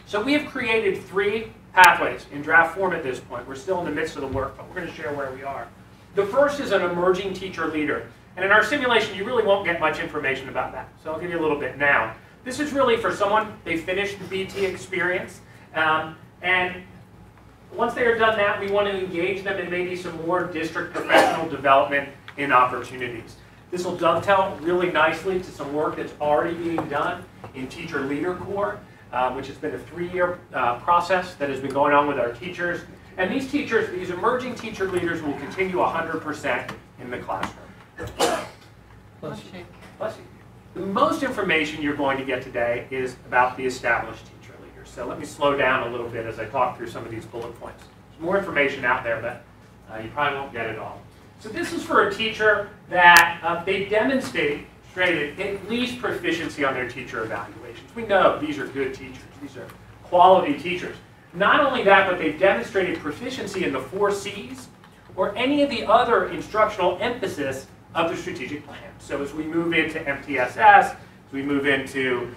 So we have created 3 pathways in draft form at this point. We're still in the midst of the work, but we're going to share where we are. The first is an emerging teacher leader. And in our simulation, you really won't get much information about that. So I'll give you a little bit now. This is really for someone, they finished the BT experience, and once they are done that, we want to engage them in maybe some more district professional development in opportunities. This will dovetail really nicely to some work that's already being done in Teacher Leader Corps, which has been a 3-year process that has been going on with our teachers. And these teachers, these emerging teacher leaders will continue 100% in the classroom. Bless you. Bless you. The most information you're going to get today is about the established teacher leaders. So let me slow down a little bit as I talk through some of these bullet points. There's more information out there, but you probably won't get it all. So this is for a teacher that they demonstrated at least proficiency on their teacher evaluations. We know these are good teachers. These are quality teachers. Not only that, but they've demonstrated proficiency in the 4 C's or any of the other instructional emphasis of the strategic plan. So as we move into MTSS, as we move into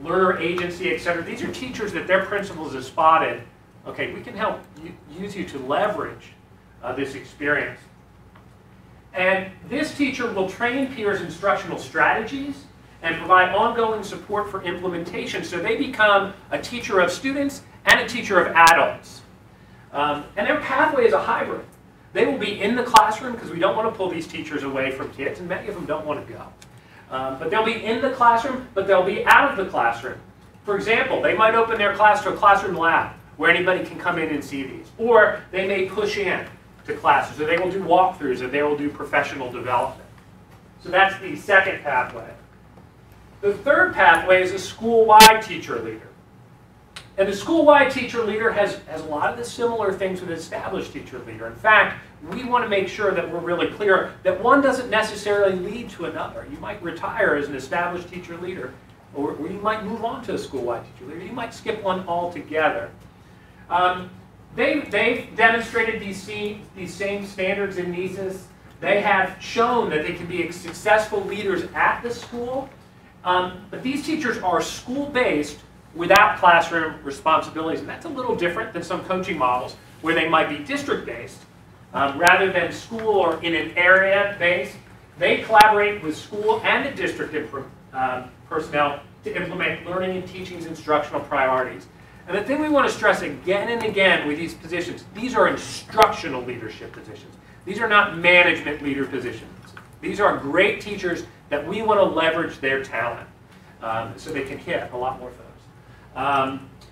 learner agency, et cetera, these are teachers that their principals have spotted, okay, we can help use you to leverage this experience. And this teacher will train peers instructional strategies and provide ongoing support for implementation so they become a teacher of students and a teacher of adults. And their pathway is a hybrid. They will be in the classroom because we don't want to pull these teachers away from kids, and many of them don't want to go. But they'll be in the classroom, but they'll be out of the classroom. For example, they might open their class to a classroom lab where anybody can come in and see these. Or they may push in to classes, or they will do walkthroughs, or they will do professional development. So that's the second pathway. The third pathway is a school-wide teacher leader. And the school-wide teacher leader has a lot of the similar things with an established teacher leader. In fact, we want to make sure that we're really clear that one doesn't necessarily lead to another. You might retire as an established teacher leader, or you might move on to a school-wide teacher leader. You might skip one altogether. They've demonstrated these same standards in NESIS. They have shown that they can be successful leaders at the school. But these teachers are school-based without classroom responsibilities. And that's a little different than some coaching models where they might be district-based. Rather than school or in an area-based, they collaborate with school and the district personnel to implement learning and teaching's instructional priorities. And the thing we want to stress again and again with these positions, these are instructional leadership positions. These are not management leader positions. These are great teachers that we want to leverage their talent so they can hit a lot more folks.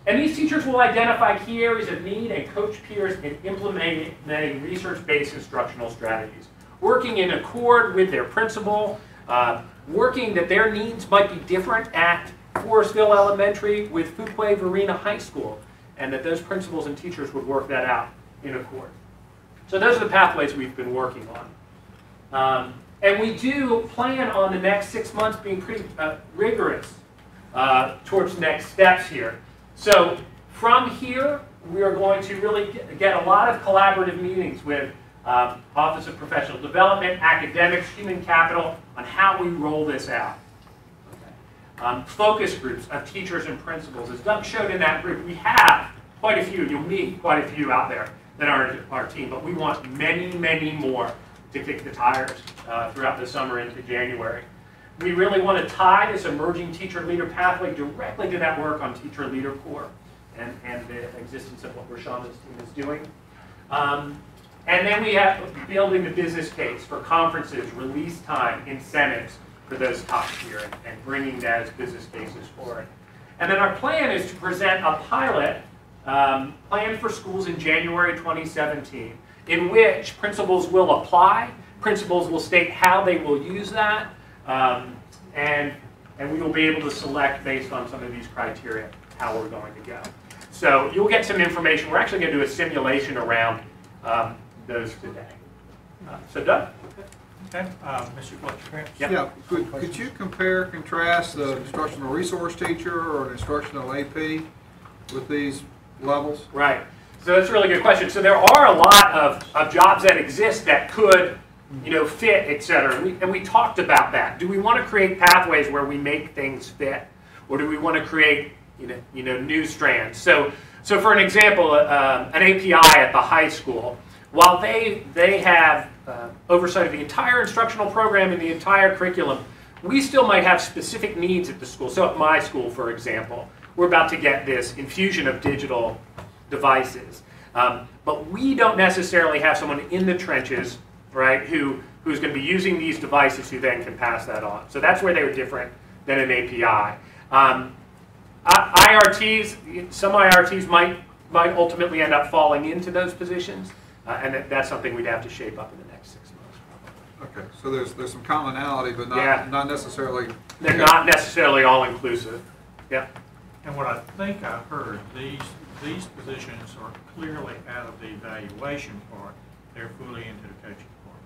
And these teachers will identify key areas of need and coach peers in implementing research-based instructional strategies, working in accord with their principal, working that their needs might be different at Forestville Elementary with Fuquay-Varina High School, and that those principals and teachers would work that out in accord. So those are the pathways we've been working on. And we do plan on the next 6 months being pretty rigorous towards next steps here. So from here, we are going to really get a lot of collaborative meetings with Office of Professional Development, academics, human capital, on how we roll this out. Okay. Focus groups of teachers and principals. As Doug showed in that group, we have quite a few. You'll meet quite a few out there that are our team, but we want many, many more to kick the tires throughout the summer into January. We really want to tie this emerging teacher leader pathway directly to that work on Teacher Leader Corps and the existence of what Rashonda's team is doing. And then we have building the business case for conferences, release time, incentives for those top tier, and bringing that as business cases forward. And then our plan is to present a pilot plan for schools in January 2017, in which principals will apply, principals will state how they will use that, and we will be able to select based on some of these criteria how we're going to go. So you'll get some information. We're actually going to do a simulation around those today. So Doug? Okay, Mr. Fletcher. Yeah, could you compare, contrast the instructional resource teacher or an instructional AP with these levels? Right. So that's a really good question. So there are a lot of jobs that exist that could, fit, et cetera. And we talked about that. Do we want to create pathways where we make things fit, or do we want to create, new strands? So for an example, an API at the high school, while they have oversight of the entire instructional program and the entire curriculum, we still might have specific needs at the school. So at my school, for example, we're about to get this infusion of digital devices. But we don't necessarily have someone in the trenches, right, who's going to be using these devices who then can pass that on. So that's where they're different than an API. IRTs, some IRTs might ultimately end up falling into those positions, and that's something we'd have to shape up in the next 6 months. Okay, so there's some commonality, but not necessarily. They're not necessarily all inclusive. Yeah. And what I think I heard, these positions are clearly out of the evaluation part. They're fully into the coaching part.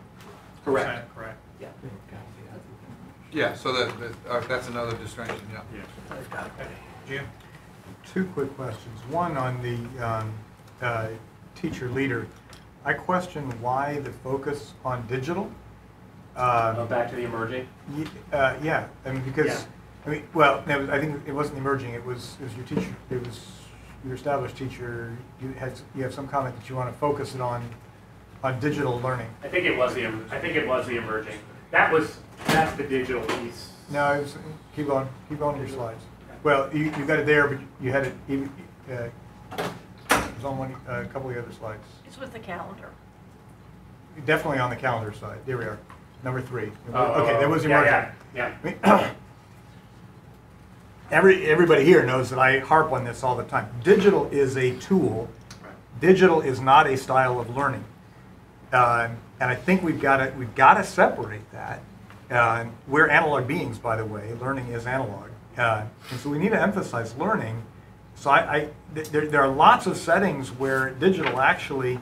Correct. Is that correct? Yeah. Yeah, so that's another distinction, yeah. Yes. Okay. Jim? 2 quick questions. One on the teacher leader. I question why the focus on digital. Back to the emerging? Yeah, I mean, because, yeah. I mean, well, no, I think it wasn't emerging. It was your teacher. It was your established teacher. You have some comment that you want to focus it on digital learning. I think it was the emerging. That's the digital piece. No, it was, keep on your slides. Well, you got it there, but you had it. It was on a couple of the other slides. It's with the calendar. Definitely on the calendar side. There we are. Number 3. Okay, that was emerging. Yeah. Everybody here knows that I harp on this all the time. Digital is a tool. Digital is not a style of learning, and I think we've got to separate that. We're analog beings, by the way. Learning is analog, and so we need to emphasize learning. So there are lots of settings where digital actually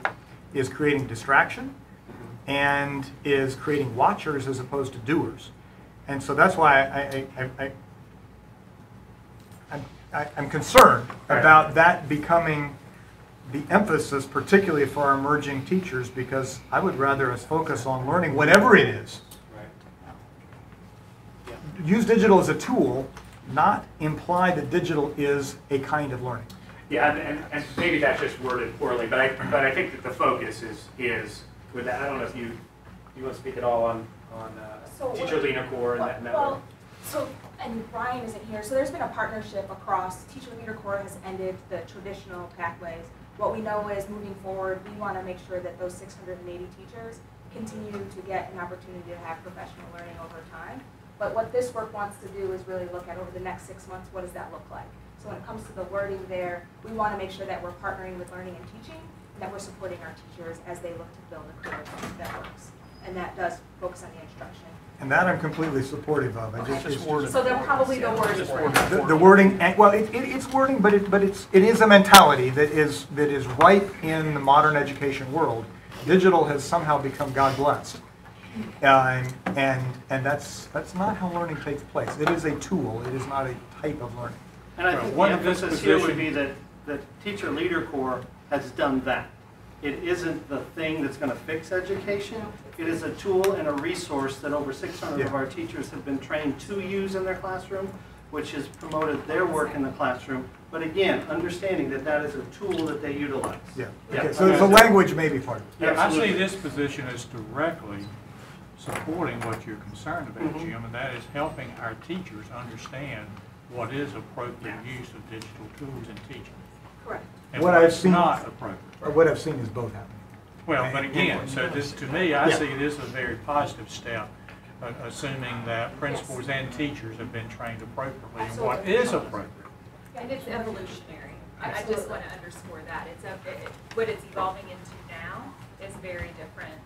is creating distraction and is creating watchers as opposed to doers, and so that's why I'm concerned about that becoming the emphasis, particularly for our emerging teachers, because I would rather us focus on learning, whatever it is. Right. Use digital as a tool, not imply that digital is a kind of learning. Yeah, and maybe that's just worded poorly, but I think that the focus is with that. I don't know if you want to speak at all on Teacher Leader Corps and that network. So, and Brian isn't here, so there's been a partnership across. Teacher Leader Corps has ended the traditional pathways. What we know is moving forward, we want to make sure that those 680 teachers continue to get an opportunity to have professional learning over time. But what this work wants to do is really look at over the next 6 months, what does that look like? So when it comes to the wording there, we want to make sure that we're partnering with learning and teaching, and that we're supporting our teachers as they look to build a curriculum that works. and that does focus on the instruction. And that I'm completely supportive of. So then probably the word is wording. The wording, well, it's wording, but it is a mentality that is ripe in the modern education world. Digital has somehow become God blessed, and that's not how learning takes place. It is a tool. It is not a type of learning. And I think the emphasis here would be that the Teacher Leader Corps has done that. It isn't the thing that's going to fix education. It is a tool and a resource that over 600 of our teachers have been trained to use in their classroom, which has promoted their work in the classroom. But again, understanding that that is a tool that they utilize. Yeah. Okay. So the language may be part of it. Yeah, I see this position as directly supporting what you're concerned about, Jim, and that is helping our teachers understand what is appropriate use of digital tools in teaching. Correct. And What what's I've seen- not appropriate. What I've seen is both happening. Well, but again, so this, to me, I see this as a very positive step, assuming that principals and teachers have been trained appropriately in what is appropriate. And it's evolutionary. I just want to underscore that. What it's evolving into now is very different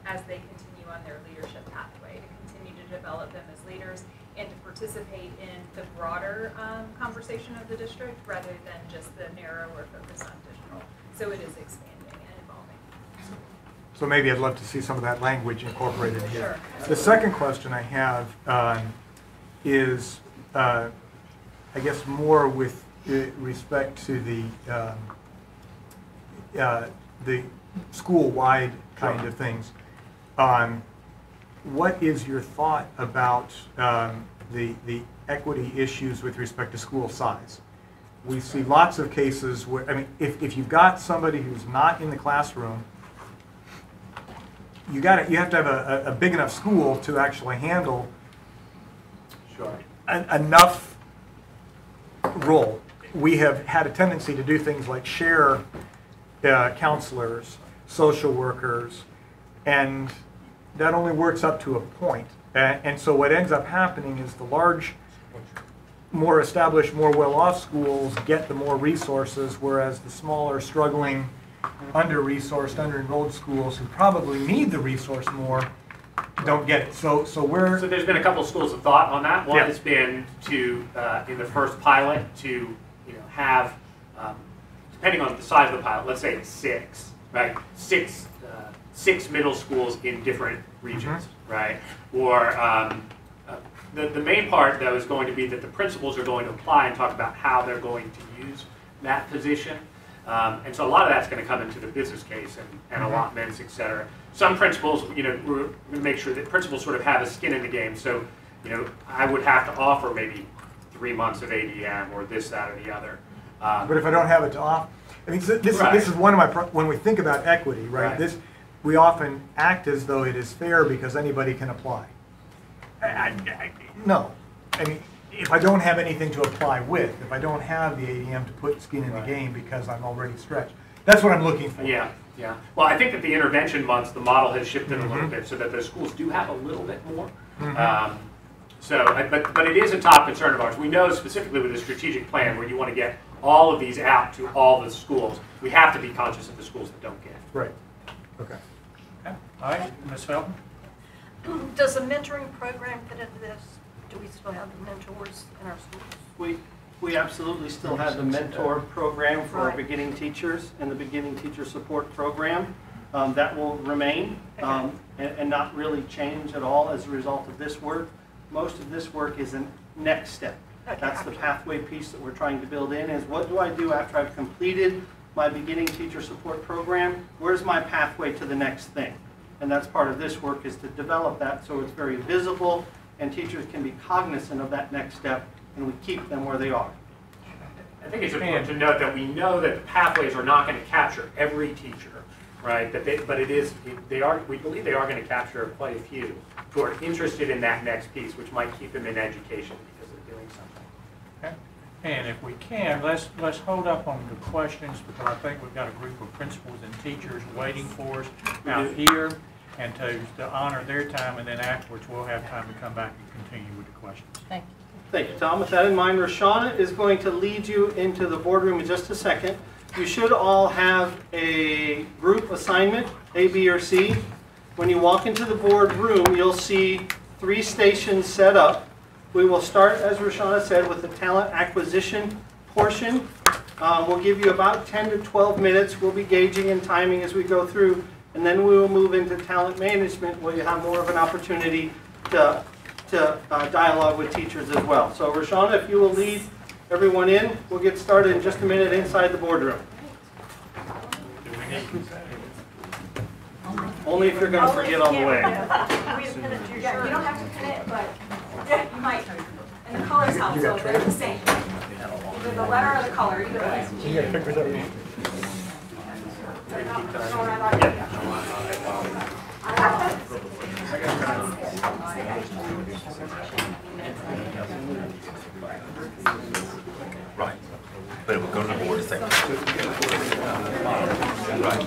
as they continue on their leadership pathway, to continue to develop them as leaders and to participate in the broader conversation of the district rather than just the narrower focus on digital. So it is expanding and evolving. So maybe I'd love to see some of that language incorporated here. Sure. The second question I have is, I guess, more with respect to the school-wide kind of things. What is your thought about the equity issues with respect to school size? We see lots of cases where, I mean, if you've got somebody who's not in the classroom, you have to have a big enough school to actually handle enough role. We have had a tendency to do things like share counselors, social workers, and that only works up to a point. And so what ends up happening is the large, more established, more well-off schools get the more resources, whereas the smaller, struggling, under-resourced, under-enrolled schools who probably need the resource more don't get it. So there's been a couple of schools of thought on that. One has been to, in the first pilot, to have, depending on the size of the pilot, let's say it's 6, right? 6 middle schools in different regions, right? Or the main part, though, is going to be that the principals are going to apply and talk about how they're going to use that position. And so a lot of that's going to come into the business case and allotments, et cetera. Some principals, we're going to make sure that principals sort of have a skin in the game. So, I would have to offer maybe 3 months of ADM or this, that, or the other. But if I don't have it to offer, I mean, this is one of my, when we think about equity, right? We often act as though it is fair because anybody can apply. No. I mean, if I don't have anything to apply with, if I don't have the ADM to put skin in the game because I'm already stretched, that's what I'm looking for. Yeah. Well, I think that the intervention months, the model has shifted a little bit so that the schools do have a little bit more. But it is a top concern of ours. We know specifically with the strategic plan where you want to get all of these out to all the schools, we have to be conscious of the schools that don't get it. Right. Okay. All right, Ms. Felton? Does a mentoring program fit into this? Do we still have the mentors in our schools? We absolutely still have the mentor program for our beginning teachers and the beginning teacher support program. That will remain and not really change at all as a result of this work. Most of this work is a next step. That's the pathway piece that we're trying to build in, is what do I do after I've completed my beginning teacher support program? Where's my pathway to the next thing? And that's part of this work, is to develop that so it's very visible and teachers can be cognizant of that next step and we keep them where they are. I think it's important to note that we know that the pathways are not going to capture every teacher, right? But we believe they are going to capture quite a few who are interested in that next piece, which might keep them in education because they're doing something. Okay. And if we can, let's hold up on the questions because I think we've got a group of principals and teachers waiting for us out here, and to honor their time, and then afterwards we'll have time to come back and continue with the questions. Thank you. Thank you, Tom. With that in mind, Roshana is going to lead you into the boardroom in just a second. You should all have a group assignment, A, B, or C. When you walk into the board room, you'll see 3 stations set up. We will start, as Roshana said, with the talent acquisition portion. We'll give you about 10 to 12 minutes. We'll be gauging and timing as we go through, and then we will move into talent management, where you have more of an opportunity to dialogue with teachers as well. So Roshana, if you will lead everyone in, we'll get started in just a minute inside the boardroom. Only if you're going to forget on the way. Yeah, you don't have to pin it, but yeah, you might. And the colors help, so they're the same. Either the letter or the color, either way. You got pictures of me? Right. But it will go to the board the same. Right.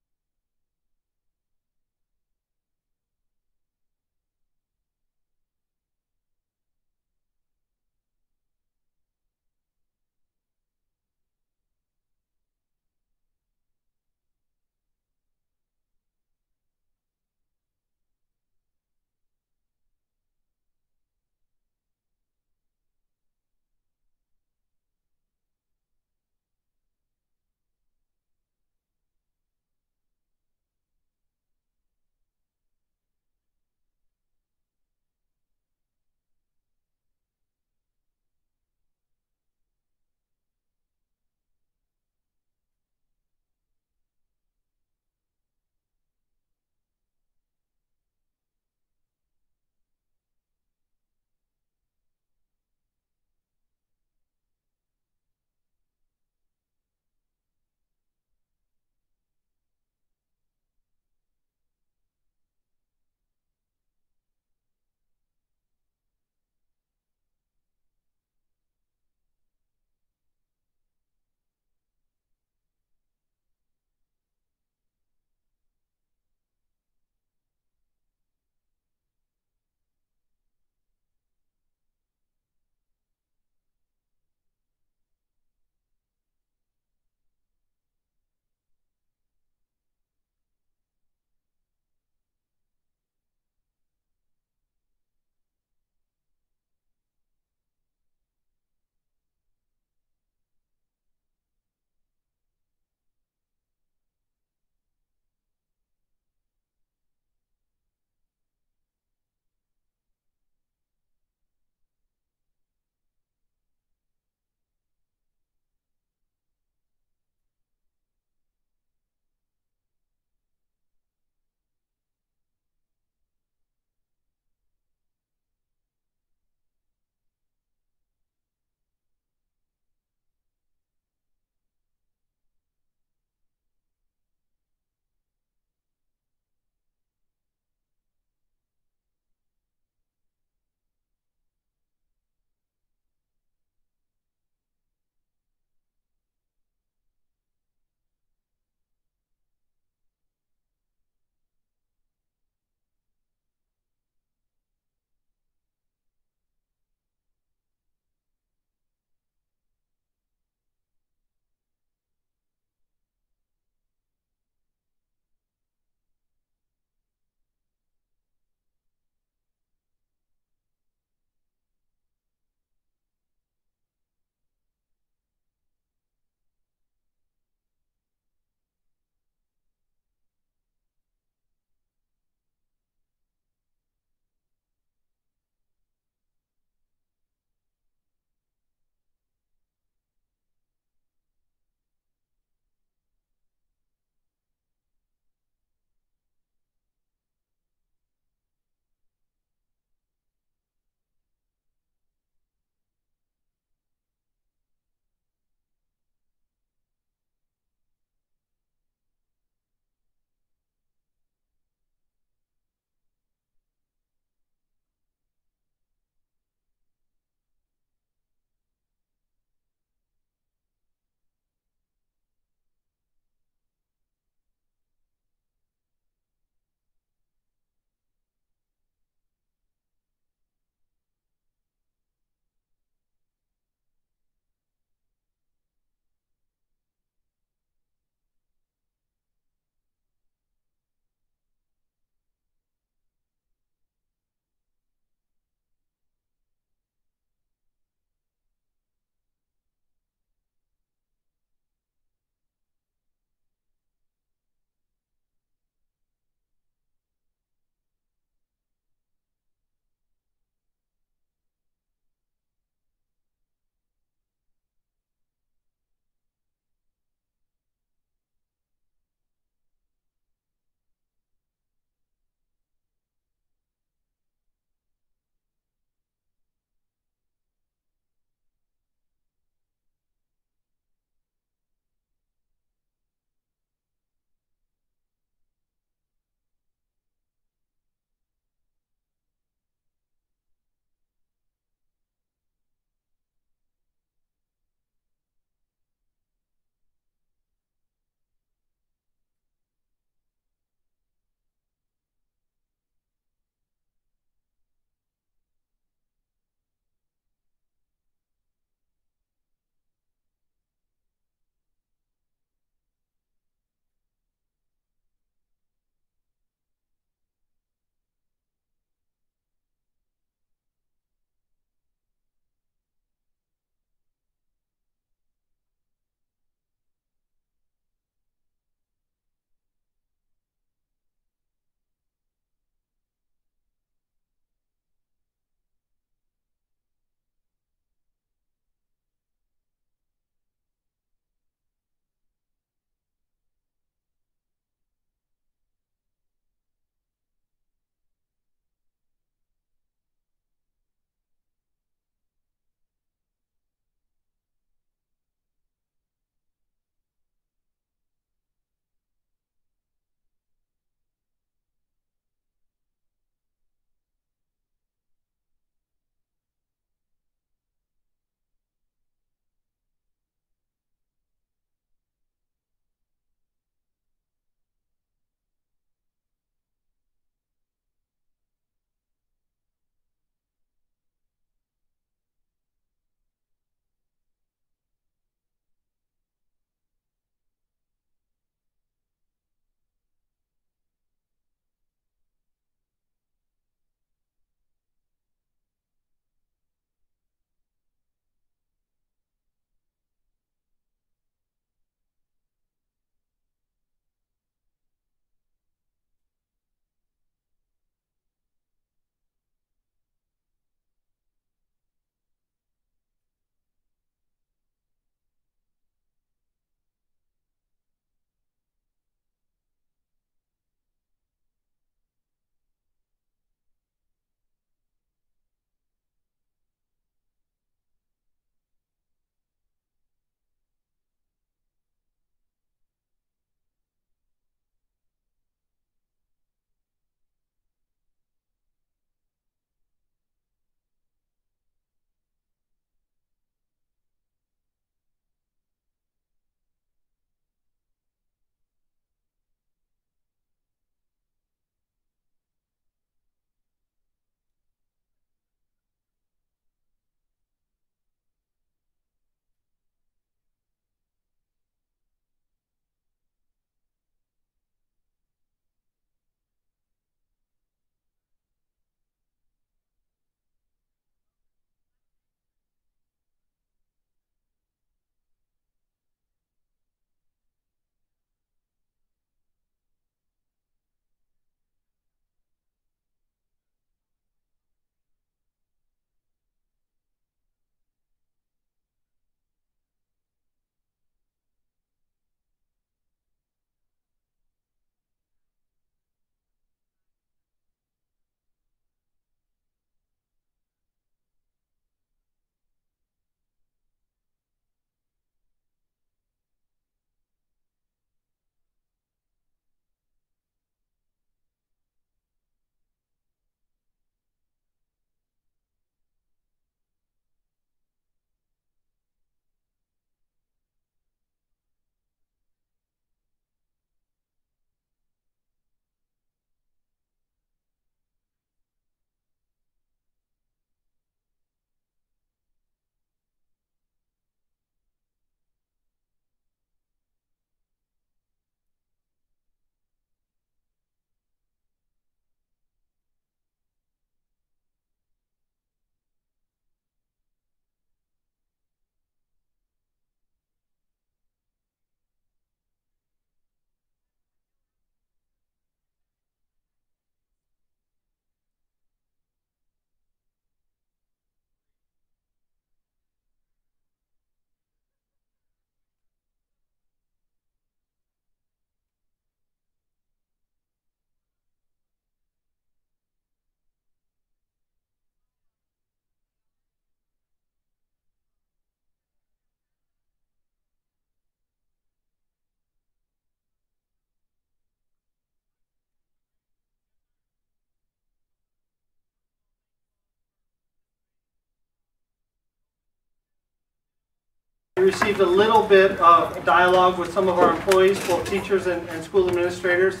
We received a little bit of dialogue with some of our employees, both teachers and school administrators.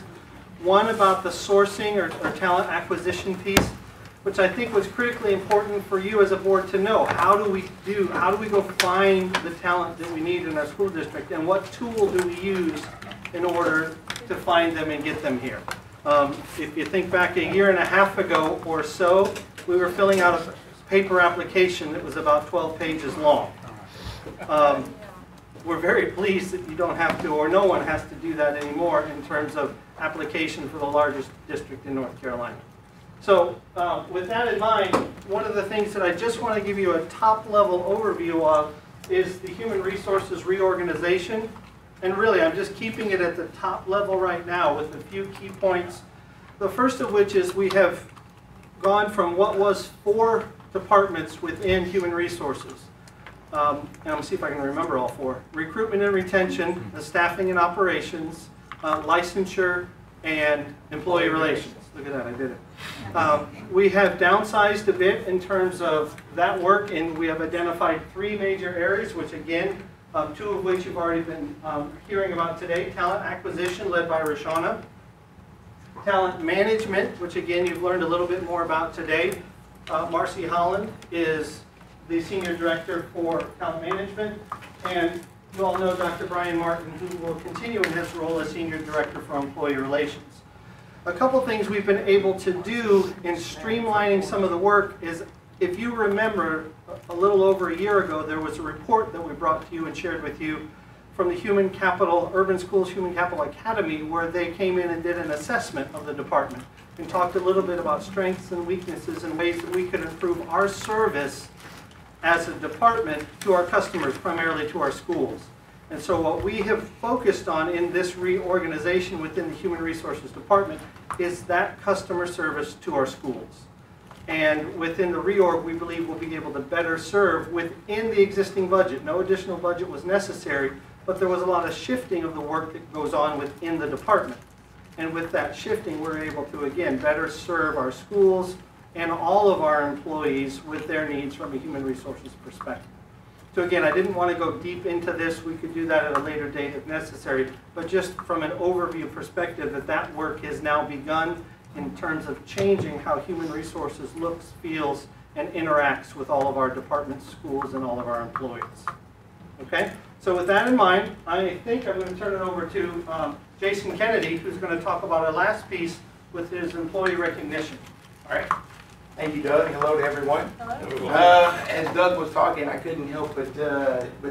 One about the sourcing or talent acquisition piece, which I think was critically important for you as a board to know. How do we go find the talent that we need in our school district, and what tool do we use in order to find them and get them here? If you think back a year and a half ago or so, we were filling out a paper application that was about 12 pages long. We're very pleased that you don't have to, or no one has to do that anymore in terms of application for the largest district in North Carolina. So with that in mind, one of the things that I just want to give you a top-level overview of is the human resources reorganization. And really, I'm just keeping it at the top level right now with a few key points. The first of which is we have gone from what was 4 departments within human resources. And I'm going to see if I can remember all 4. Recruitment and retention, the staffing and operations, licensure, and employee relations. Look at that, I did it. We have downsized a bit in terms of that work, and we have identified 3 major areas, which again, 2 of which you've already been hearing about today. Talent acquisition, led by Roshana. Talent management, which again, you've learned a little bit more about today. Marcy Holland is the Senior Director for Talent Management. And you all know Dr. Brian Martin, who will continue in his role as Senior Director for Employee Relations. A couple things we've been able to do in streamlining some of the work is, if you remember, a little over a year ago, there was a report that we brought to you and shared with you from the Human Capital, Urban Schools Human Capital Academy, where they came in and did an assessment of the department and talked a little bit about strengths and weaknesses and ways that we could improve our service as a department to our customers, primarily to our schools. And so what we have focused on in this reorganization within the Human Resources Department is that customer service to our schools. And within the reorg, we believe we'll be able to better serve within the existing budget. No additional budget was necessary, but there was a lot of shifting of the work that goes on within the department. And with that shifting, we're able to, again, better serve our schools and all of our employees with their needs from a human resources perspective. So again, I didn't want to go deep into this. We could do that at a later date if necessary, but just from an overview perspective, that work has now begun in terms of changing how human resources looks, feels, and interacts with all of our departments, schools, and all of our employees. Okay? So with that in mind, I think I'm going to turn it over to Jason Kennedy, who's going to talk about our last piece with his employee recognition. All right. Thank you, Doug. Hello to everyone. Hello. As Doug was talking, I couldn't help but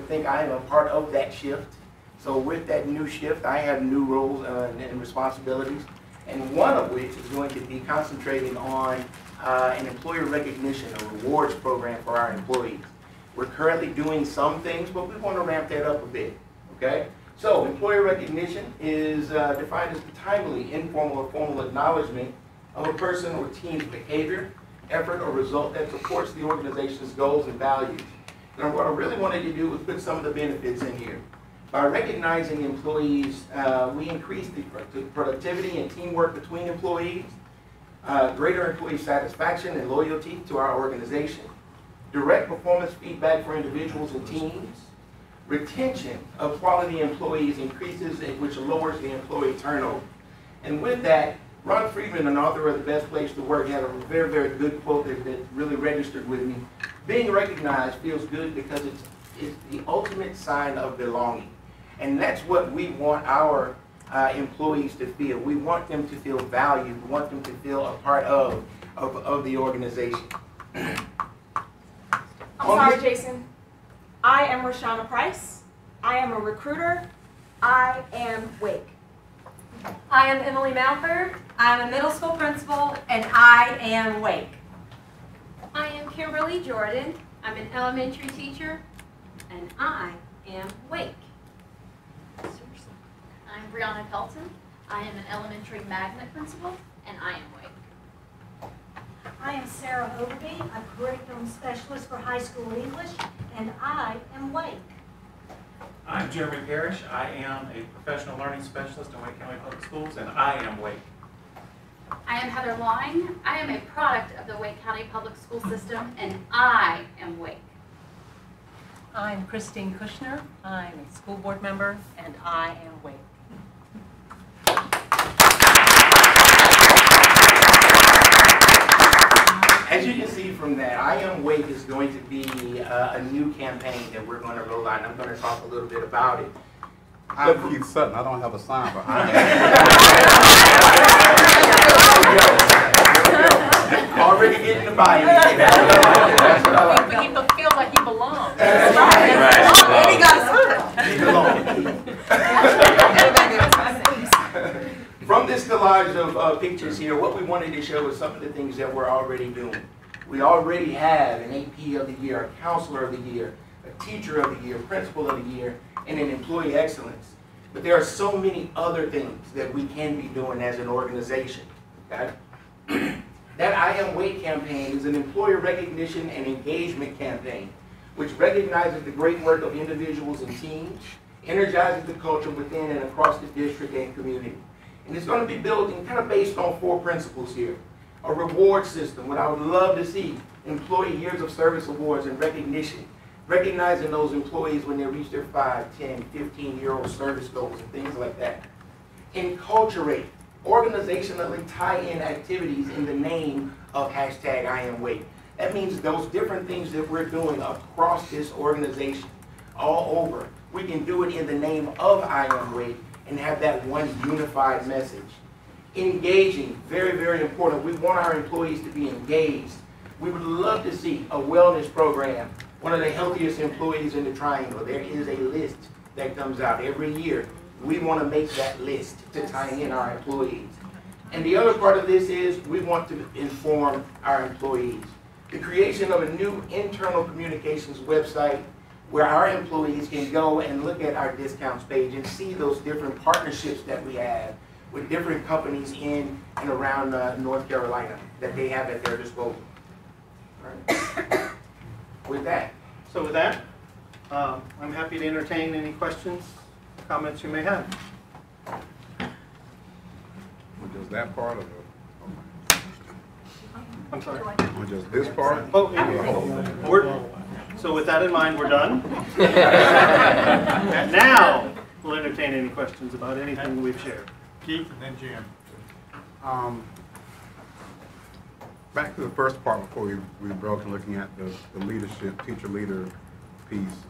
think I am a part of that shift. So with that new shift, I have new roles and responsibilities, and one of which is going to be concentrating on an employer recognition, a rewards program for our employees. We're currently doing some things, but we want to ramp that up a bit, okay? So employer recognition is defined as the timely, informal, or formal acknowledgement of a person or team's behavior, effort, or result that supports the organization's goals and values. And what I really wanted to do was put some of the benefits in here. By recognizing employees, we increase the productivity and teamwork between employees, greater employee satisfaction and loyalty to our organization, direct performance feedback for individuals and teams, retention of quality employees increases, which lowers the employee turnover. And with that, Ron Friedman, an author of The Best Place to Work, had a very, very good quote that really registered with me. Being recognized feels good because it's the ultimate sign of belonging. And that's what we want our employees to feel. We want them to feel valued. We want them to feel a part of the organization. I'm sorry, Jason. I am Roshana Price. I am a recruiter. I am Wake. I am Emily Malford. I'm a middle school principal, and I am Wake. I am Kimberly Jordan. I'm an elementary teacher, and I am Wake. I'm Brianna Pelton. I am an elementary magnet principal, and I am Wake. I am Sarah Overby, a curriculum specialist for high school English, and I am Wake. I'm Jeremy Parrish. I am a professional learning specialist in Wake County Public Schools, and I am Wake. I am Heather Line. I am a product of the Wake County Public School System, and I am Wake. I'm Christine Kushner. I'm a school board member, and I am Wake. As you can see from that, I Am Wake is going to be a new campaign that we're going to roll out, and I'm going to talk a little bit about it. I'm Keith Sutton. I don't have a sign, but I am. Already getting the buy-in. He feels like he belongs. That's right. He got From this collage of pictures here, what we wanted to show is some of the things that we're already doing. We already have an AP of the year, a counselor of the year, a teacher of the year, principal of the year, and an employee excellence. But there are so many other things that we can be doing as an organization. Okay? That I Am Wake campaign is an employer recognition and engagement campaign, which recognizes the great work of individuals and teams, energizes the culture within and across the district and community. And it's going to be built and kind of based on 4 principles here. A reward system, what I would love to see, employee years of service awards and recognition, recognizing those employees when they reach their 5, 10, 15-year-old service goals and things like that. Enculturate, organizationally tie in activities in the name of hashtag I Am Wake. That means those different things that we're doing across this organization, all over, we can do it in the name of I Am Wake and have that one unified message. Engaging, very, very important. We want our employees to be engaged. We would love to see a wellness program. One of the healthiest employees in the Triangle. There is a list that comes out every year. We want to make that list to tie in our employees. And the other part of this is we want to inform our employees. The creation of a new internal communications website where our employees can go and look at our discounts page and see those different partnerships that we have with different companies in and around North Carolina that they have at their disposal. All right. With that. So with that, I'm happy to entertain any questions, comments you may have. Just that part of it? I'm sorry. Or just this part? Oh, so with that in mind, we're done. And now, we'll entertain any questions about anything we've shared. Keith and then Jim. Back to the first part before we broke and looking at the leadership, teacher leader piece.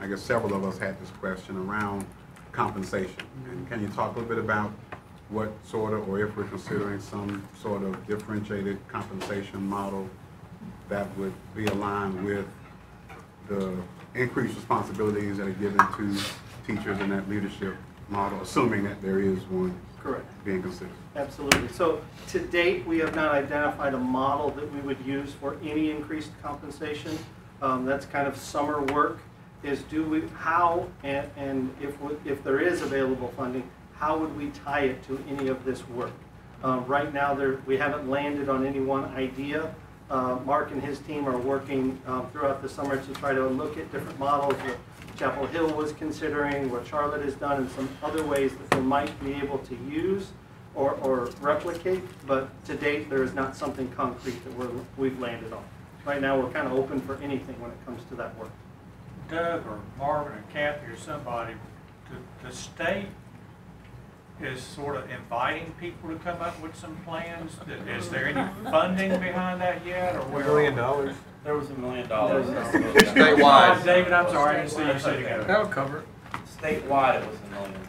I guess several of us had this question around compensation. And can you talk a little bit about what sort of, or if we're considering some sort of differentiated compensation model that would be aligned with the increased responsibilities that are given to teachers in that leadership model, assuming that there is one being considered? Absolutely. So to date, we have not identified a model that we would use for any increased compensation. That's kind of summer work. Is how and if there is available funding, how would we tie it to any of this work? Right now, we haven't landed on any one idea. Mark and his team are working throughout the summer to try to look at different models. Chapel Hill was considering, what Charlotte has done, and some other ways that we might be able to use or replicate, but to date there is not something concrete that we've landed on. Right now we're kind of open for anything when it comes to that work. Doug or Marvin or Kathy or somebody, the state is sort of inviting people to come up with some plans. Is there any funding behind that yet, or where? $1 million. There was $1 million. Statewide. David, I'm sorry, I didn't see you say together. That'll cover it. Statewide, it was $1 million.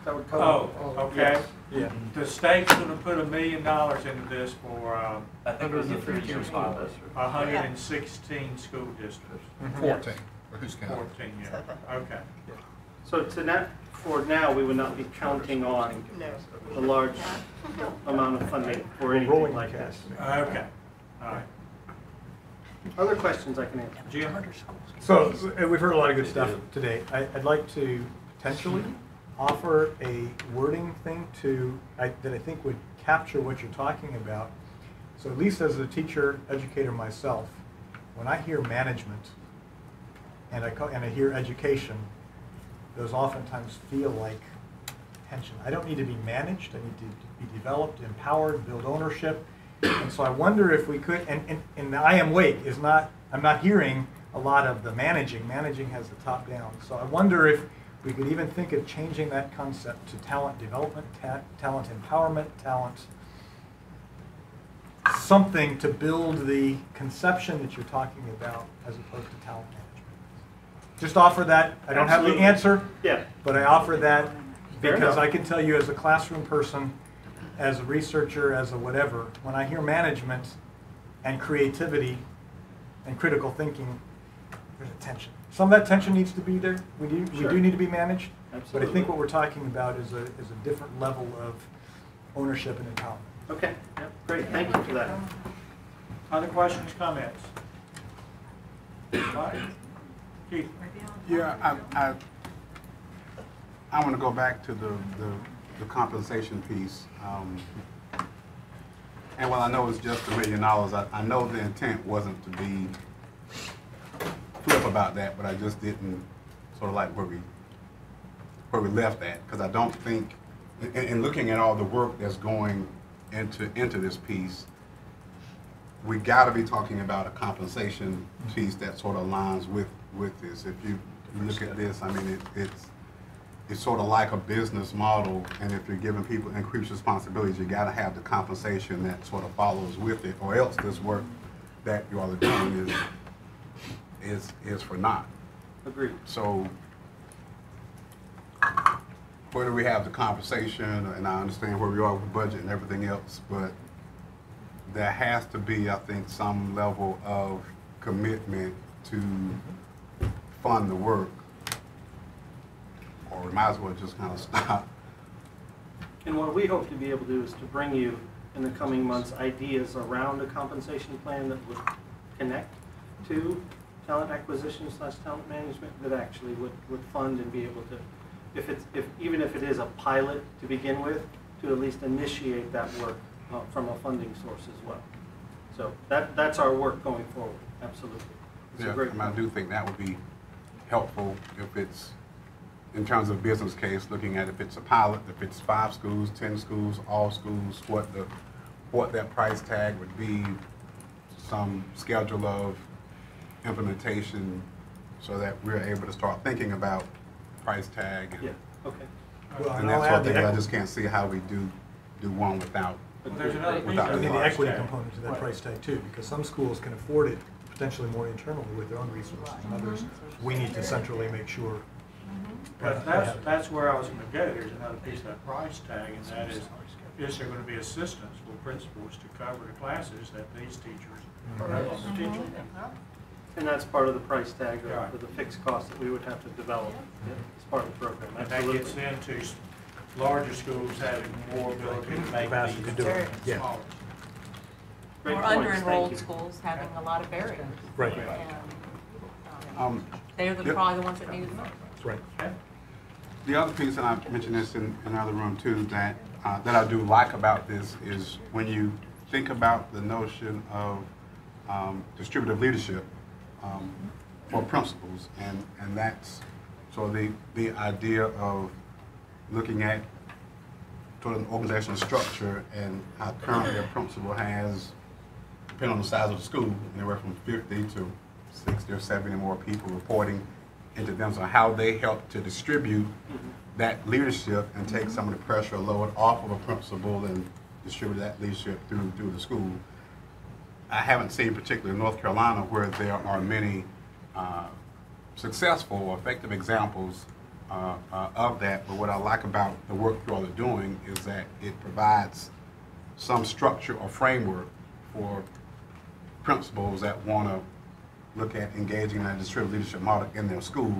That would cover. Oh, okay. Yeah. The state's going to put $1 million into this for I think it was a 3-year school district. 116 school districts. 14. Who's counting? 14, yeah. Okay. So for now, we would not be counting on a large amount of funding for anything like this. Okay. All right. Other questions I can answer? Jim? So we've heard a lot of good stuff today. I'd like to potentially offer a wording thing that I think would capture what you're talking about. So at least as a teacher, educator myself, when I hear management and I hear education, those oftentimes feel like tension. I don't need to be managed. I need to be developed, empowered, build ownership. And so I wonder if we could, and the I Am Wake is not, I'm not hearing a lot of the managing. Managing has the top down. So I wonder if we could even think of changing that concept to talent development, talent empowerment, talent something to build the conception that you're talking about as opposed to talent management. Just offer that. I don't have the answer, but I offer that because I can tell you as a classroom person, as a researcher, as a whatever, when I hear management and creativity and critical thinking, there's a tension. Some of that tension needs to be there. We do need to be managed. Absolutely. But I think what we're talking about is a different level of ownership and empowerment. Okay, great. Thank you for that. Other questions, comments? Keith? Yeah, I want to go back to the compensation piece. And while I know it's just $1 million, I know the intent wasn't to be flip about that, but I just didn't sort of like where we left that, because I don't think, in looking at all the work that's going into this piece, we got to be talking about a compensation piece that sort of aligns with this. If you look at this, I mean, it's sort of like a business model, and if you're giving people increased responsibilities, you got to have the compensation that sort of follows with it, or else this work that you all are doing is for naught. Agreed. So where do we have the conversation? And I understand where we are with the budget and everything else, but there has to be, I think, some level of commitment to fund the work, or we might as well just kind of stop. And what we hope to be able to do is to bring you, in the coming months, ideas around a compensation plan that would connect to talent acquisition / talent management, that actually would fund and be able to, even if it is a pilot to begin with, to at least initiate that work from a funding source as well. So that's our work going forward. Absolutely. It's a great I do think that would be helpful if it's, in terms of business case, looking at if it's a pilot, if it's 5 schools, 10 schools, all schools, what that price tag would be, some schedule of implementation, so that we're able to start thinking about price tag. And, and that sort of thing. I just can't see how we do one without. But there's another piece. I mean, the equity component to that price tag too, because some schools can afford it potentially more internally with their own resources, and others we need to centrally make sure. But that's where I was going to go. There's another piece of that price tag, and that is there going to be assistance for principals to cover the classes that these teachers are no longer teaching? And that's part of the price tag, or the fixed cost that we would have to develop as part of the program. And that gets into larger schools having more ability to make these smaller. Or under-enrolled schools having a lot of barriers. Right. And, they're probably the ones that need it the most. Right. The other piece, and I mentioned this in another room too, that I do like about this is when you think about the notion of distributive leadership for principals, and that's sort of the idea of looking at sort of an organizational structure and how currently a principal has, depending on the size of the school, anywhere from 50 to 60 or 70 or more people reporting into them, so how they help to distribute that leadership and take some of the pressure or load off of a principal and distribute that leadership through the school. I haven't seen, particularly in North Carolina, where there are many successful or effective examples of that, but what I like about the work you all are doing is that it provides some structure or framework for principals that want to look at engaging in that distributed leadership model in their school.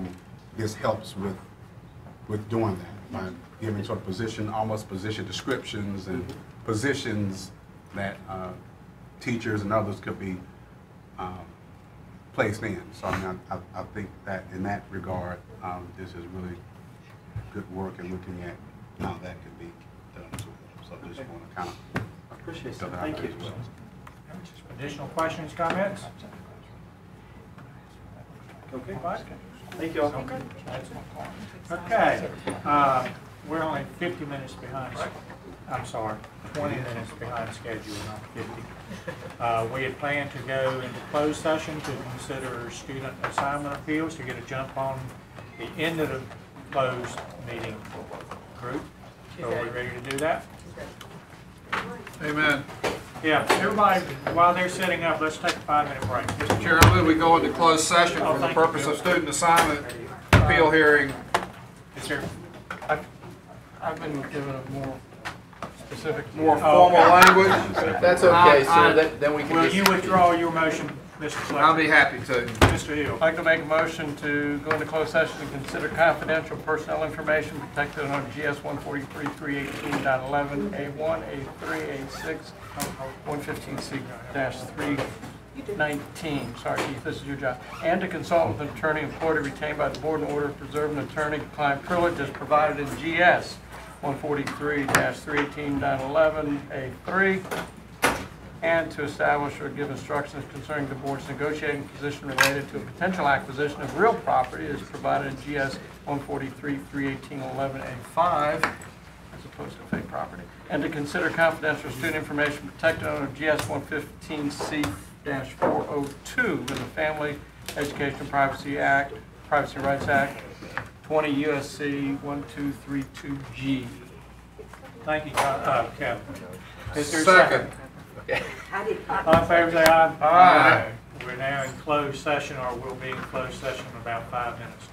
This helps with doing that by giving sort of almost position descriptions and positions that teachers and others could be placed in. So I mean, I think that in that regard, this is really good work in looking at how that can be done as well. So I just want to kind of appreciate that. Thank you. Additional questions, comments? Okay. Thank you all. Okay. We're only 50 minutes behind. I'm sorry, 20 minutes behind schedule, not 50. We had planned to go into closed session to consider student assignment appeals to get a jump on the end of the closed meeting group. So are we ready to do that? Amen. Yeah, everybody, while they're setting up, let's take a 5-minute break. Mr. Chair, I move we go into closed session for the purpose of student assignment appeal hearing. Is there? I've been given a more specific. More formal language. That's okay, sir, then we can. Will you withdraw your motion, Mr. Slater? I'll be happy to. Mr. Hill. I'd like to make a motion to go into closed session and consider confidential personnel information protected under GS 143-318.11, A1, A3, A6, 115C-319. Sorry, Keith, this is your job. And to consult with an attorney employed or retained by the board in order to preserve an attorney-client privilege as provided in GS 143-318.11, A3, and to establish or give instructions concerning the board's negotiating position related to a potential acquisition of real property as provided in GS 143-318.11A5, as opposed to fake property, and to consider confidential student information protected under GS 115C-402 in the Family Education Privacy Rights Act, 20 U.S.C. 1232G. Thank you, Kevin. Is there a Second. All in favor, say aye. Aye. We're now in closed session, or we'll be in closed session in about 5 minutes.